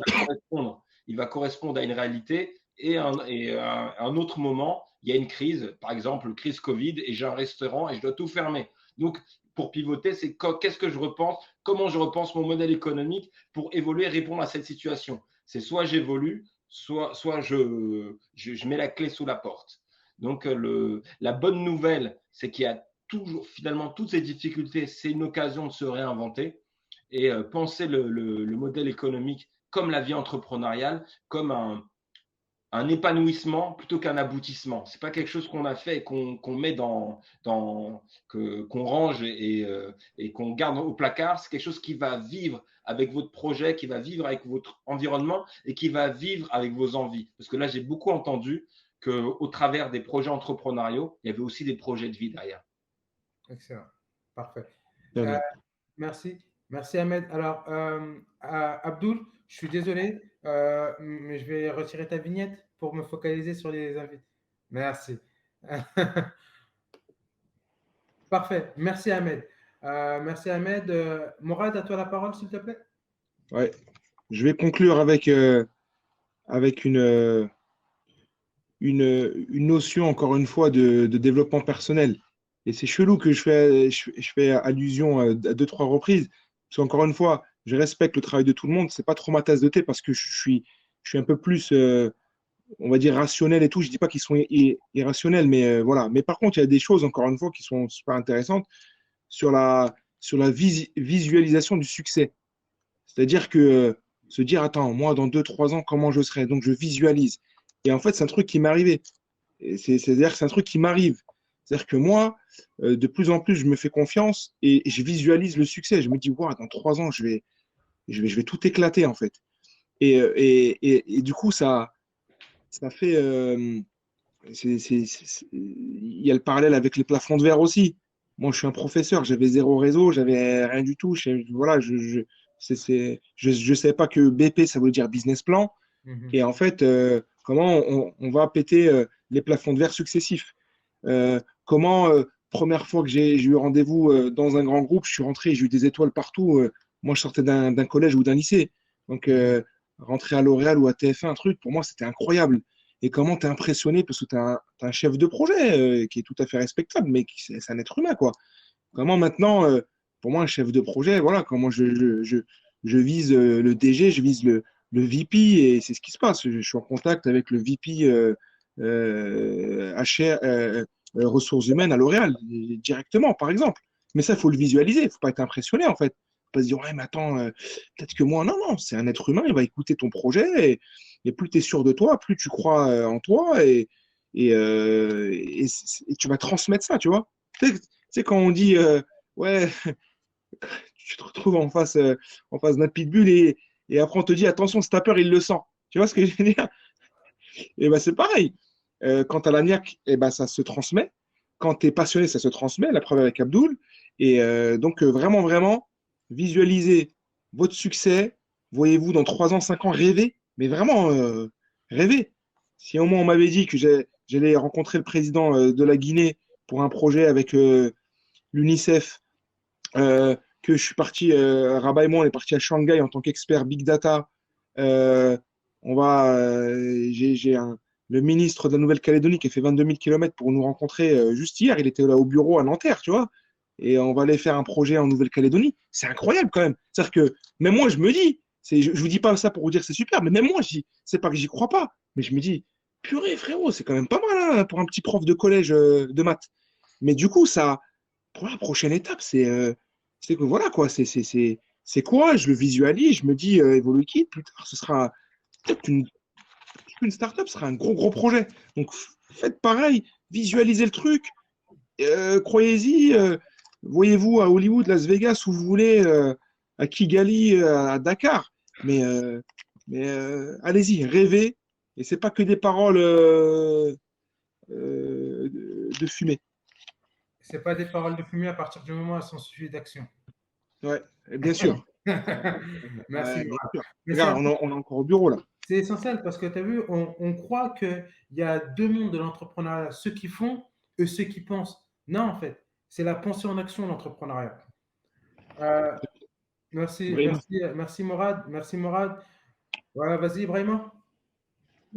Speaker 4: il va correspondre à une réalité. Et à un autre moment, il y a une crise, par exemple, crise Covid, et j'ai un restaurant et je dois tout fermer. Donc, pour pivoter, c'est qu'est-ce que je repense, comment je repense mon modèle économique pour évoluer et répondre à cette situation. C'est soit j'évolue, soit je mets la clé sous la porte. Donc, la bonne nouvelle, c'est qu'il y a toujours, finalement, toutes ces difficultés, c'est une occasion de se réinventer et penser le modèle économique comme la vie entrepreneuriale, comme un épanouissement plutôt qu'un aboutissement. Ce n'est pas quelque chose qu'on a fait et qu'on met qu'on range et qu'on garde au placard. C'est quelque chose qui va vivre avec votre projet, qui va vivre avec votre environnement et qui va vivre avec vos envies. Parce que là, j'ai beaucoup entendu qu'au travers des projets entrepreneuriaux, il y avait aussi des projets de vie derrière.
Speaker 2: Excellent. Parfait. Merci. Merci Ahmed. Alors, Abdoul, je suis désolé, mais je vais retirer ta vignette pour me focaliser sur les invités. Merci. Parfait. Merci Ahmed. Merci Ahmed. Morad, à toi la parole, s'il te plaît.
Speaker 3: Ouais. Je vais conclure avec une notion, encore une fois, de développement personnel. Et c'est chelou que je fais allusion à 2-3 reprises. Parce qu'encore une fois, je respecte le travail de tout le monde. Ce n'est pas trop ma tasse de thé parce que je suis un peu plus, on va dire, rationnel et tout. Je dis pas qu'ils sont irrationnels, mais voilà. Mais par contre, il y a des choses, encore une fois, qui sont super intéressantes sur la visualisation du succès. C'est-à-dire que se dire, attends, moi, dans 2, 3 ans, comment je serai? Donc, je visualise. Et en fait, c'est un truc qui m'est arrivé. C'est-à-dire que c'est un truc qui m'arrive. C'est-à-dire que moi, de plus en plus, je me fais confiance et je visualise le succès. Je me dis, wow, dans 3 ans, je vais tout éclater, en fait. Et du coup, ça fait. Il y a le parallèle avec les plafonds de verre aussi. Moi, je suis un professeur, j'avais zéro réseau, j'avais rien du tout. Voilà, je savais pas que BP, ça veut dire business plan.
Speaker 2: Mhm.
Speaker 3: Et en fait, comment on va péter les plafonds de verre successifs? Comment, première fois que j'ai eu rendez-vous dans un grand groupe, je suis rentré, j'ai eu des étoiles partout. Moi, je sortais d'un collège ou d'un lycée. Donc, rentrer à L'Oréal ou à TF1, un truc, pour moi, c'était incroyable. Et comment t'es impressionné parce que t'as un chef de projet qui est tout à fait respectable, mais c'est un être humain, quoi. Comment maintenant, pour moi, un chef de projet, voilà, comment je vise le DG, je vise le VP et c'est ce qui se passe. Je suis en contact avec le VP HR, ressources humaines à L'Oréal, directement, par exemple. Mais ça, il faut le visualiser, il ne faut pas être impressionné, en fait. Faut pas se dire, ouais, mais attends, peut-être que moi, non, non, c'est un être humain, il va écouter ton projet et plus tu es sûr de toi, plus tu crois en toi et tu vas transmettre ça, tu vois. Tu sais, quand on dit, ouais, tu te retrouves en face d'un pitbull et après on te dit, attention, ce tapeur, il le sent. Tu vois ce que je veux dire? Et ben c'est pareil. Quand tu as la niaque, et ben, ça se transmet. Quand tu es passionné, ça se transmet. La preuve avec Abdoul. Et donc, vraiment, vraiment, visualisez votre succès. Voyez-vous dans 3 ans, 5 ans, rêver. Mais vraiment, rêver. Si au moins on m'avait dit que j'allais rencontrer le président de la Guinée pour un projet avec l'UNICEF, que je suis parti, Rabat et moi, on est parti à Shanghai en tant qu'expert Big Data. Euh, j'ai le ministre de la Nouvelle-Calédonie qui a fait 22 000 kilomètres pour nous rencontrer juste hier. Il était là au bureau à Nanterre, tu vois. Et on va aller faire un projet en Nouvelle-Calédonie. C'est incroyable quand même. C'est-à-dire que même moi, je me dis, je vous dis pas ça pour vous dire que c'est super, mais même moi, c'est pas que j'y crois pas. Mais je me dis, purée, frérot, c'est quand même pas mal hein, pour un petit prof de collège de maths. Mais du coup, ça, pour la prochaine étape, c'est que voilà quoi, c'est quoi? Je le visualise, je me dis, Evoluikit, plus tard, ce sera peut-être une startup, ce sera un gros, gros projet. Donc, faites pareil, visualisez le truc, croyez-y, voyez-vous à Hollywood, Las Vegas, où vous voulez, à Kigali, à Dakar. Mais allez-y, rêvez, et c'est pas que des paroles de fumée.
Speaker 2: C'est pas des paroles de fumée à partir du moment où elles sont suivies d'action.
Speaker 3: Ouais, bien sûr.
Speaker 2: Merci,
Speaker 3: Ouais, bien
Speaker 2: Mourad.
Speaker 3: sûr.
Speaker 2: Mais
Speaker 3: Regarde, on est encore au bureau là.
Speaker 2: c'est essentiel parce que tu as vu, on croit qu'il y a deux mondes de l'entrepreneuriat, ceux qui font et ceux qui pensent. Non, en fait, c'est la pensée en action, l'entrepreneuriat. Euh, merci,
Speaker 3: Vraiment.
Speaker 2: merci, merci Mourad. Merci Mourad. Voilà, vas-y, Ibrahima.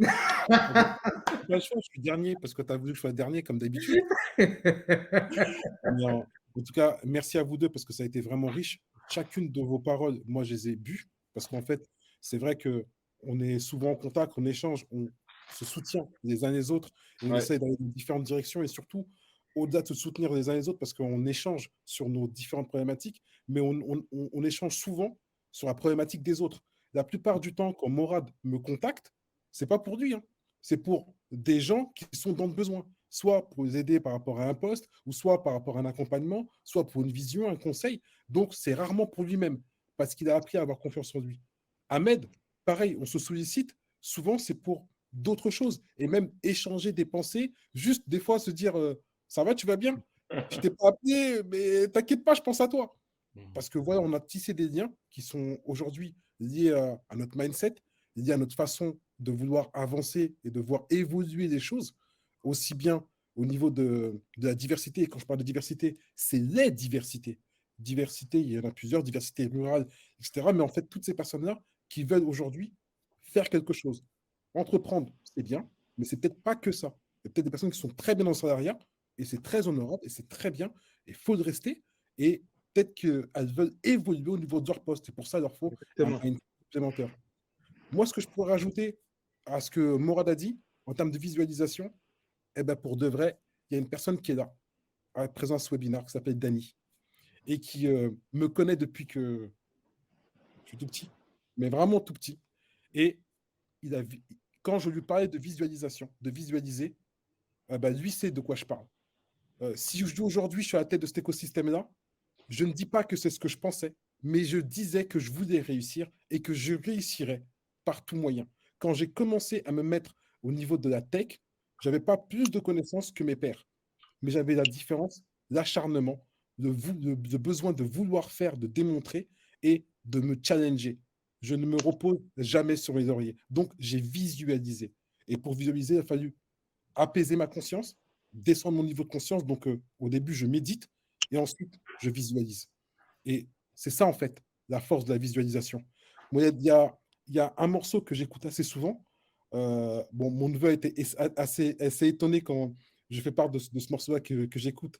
Speaker 1: Ah bah, j'ai pas le choix, je suis dernier parce que tu as voulu que je sois dernier comme d'habitude. Mais en tout cas, merci à vous deux parce que ça a été vraiment riche. Chacune de vos paroles, moi, je les ai bues parce qu'en fait, c'est vrai que on est souvent en contact, on échange, on se soutient les uns les autres et on
Speaker 3: Ouais.
Speaker 1: essaie d'aller dans différentes directions et surtout, au-delà de se soutenir les uns les autres parce qu'on échange sur nos différentes problématiques, mais on échange souvent sur la problématique des autres. La plupart du temps, quand Morad me contacte, c'est pas pour lui, hein. C'est pour des gens qui sont dans le besoin, soit pour les aider par rapport à un poste, ou soit par rapport à un accompagnement, soit pour une vision, un conseil. Donc, c'est rarement pour lui-même, parce qu'il a appris à avoir confiance en lui. Ahmed, pareil, on se sollicite, souvent c'est pour d'autres choses, et même échanger des pensées, juste des fois se dire ça va, tu vas bien? Je t'ai pas appelé, mais t'inquiète pas, je pense à toi. Parce que voilà, on a tissé des liens qui sont aujourd'hui liés à notre mindset, liés à notre façon de vouloir avancer et de voir évoluer les choses, aussi bien au niveau de la diversité. Et quand je parle de diversité, c'est les diversités. Diversité, il y en a plusieurs, diversité rurale, etc. Mais en fait, toutes ces personnes-là qui veulent aujourd'hui faire quelque chose. Entreprendre, c'est bien, mais c'est peut-être pas que ça. Il y a peut-être des personnes qui sont très bien dans le salariat, et c'est très honorable, et c'est très bien, et il faut le rester. Et peut-être qu'elles veulent évoluer au niveau de leur poste. Et pour ça, il leur faut un
Speaker 3: Exactement.
Speaker 1: mindset supplémentaire. Moi, ce que je pourrais rajouter, à ce que Morad a dit, en termes de visualisation, eh ben pour de vrai, il y a une personne qui est là, à présent à ce webinaire, qui s'appelle Dany, et qui me connaît depuis que je suis tout petit, mais vraiment tout petit. Et il a, quand je lui parlais de visualisation, de visualiser, ben lui sait de quoi je parle. Si aujourd'hui je suis à la tête de cet écosystème-là, je ne dis pas que c'est ce que je pensais, mais je disais que je voulais réussir et que je réussirais par tout moyen. Quand j'ai commencé à me mettre au niveau de la tech, je n'avais pas plus de connaissances que mes pairs, mais j'avais la différence, l'acharnement, le besoin de vouloir faire, de démontrer et de me challenger. Je ne me repose jamais sur mes lauriers. Donc, j'ai visualisé. Et pour visualiser, il a fallu apaiser ma conscience, descendre mon niveau de conscience. Donc, au début, je médite et ensuite, je visualise. Et c'est ça, en fait, la force de la visualisation. Moi, il y a un morceau que j'écoute assez souvent. Bon, mon neveu était assez étonné quand je fais part de ce morceau-là que j'écoute.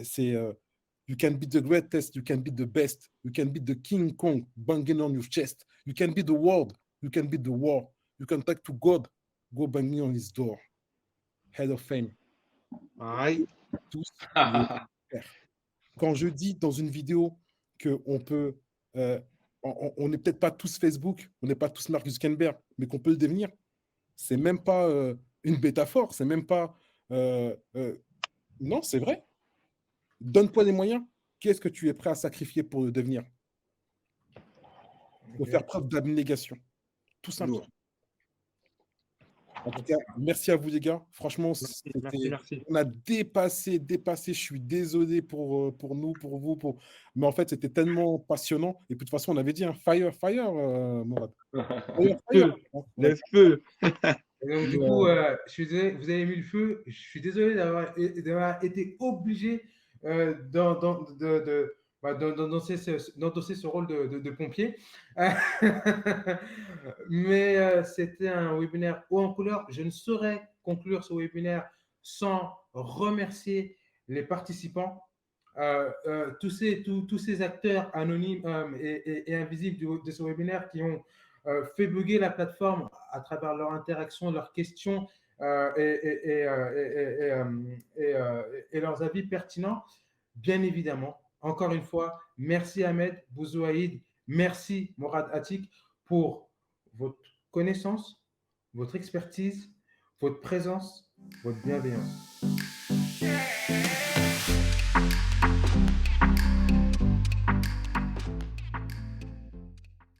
Speaker 1: C'est You can be the greatest, you can be the best, you can be the King Kong banging on your chest, you can be the world, you can be the war, you can talk to God, go banging on his door. Hall of Fame.
Speaker 3: Pareil.
Speaker 1: Tous les faire. Quand je dis dans une vidéo qu'on peut, on n'est peut-être pas tous Facebook, on n'est pas tous Mark Zuckerberg, mais qu'on peut le devenir, c'est même pas une métaphore, c'est même pas. Non, c'est vrai. Donne-toi les moyens. Qu'est-ce que tu es prêt à sacrifier pour le devenir? Il faut faire preuve d'abnégation. Tout simplement. En tout cas, merci à vous, les gars. Franchement,
Speaker 3: Merci.
Speaker 1: on a dépassé. Je suis désolé pour nous, pour vous. Mais en fait, c'était tellement passionnant. Et puis, de toute façon, on avait dit un fire, Morad.
Speaker 3: Fire. Le feu.
Speaker 2: Et donc, du coup, je suis désolé, vous avez mis le feu. Je suis désolé d'avoir été obligé d'endosser ce rôle de pompier. Mais c'était un webinaire haut en couleur. Je ne saurais conclure ce webinaire sans remercier les participants, tous ces acteurs anonymes et invisibles de ce webinaire qui ont fait bugger la plateforme à travers leur interaction, leurs questions et leurs avis pertinents. Bien évidemment, encore une fois, merci Ahmed Bouzouaïd, merci Morad Atik pour votre connaissance, votre expertise, votre présence, votre bienveillance.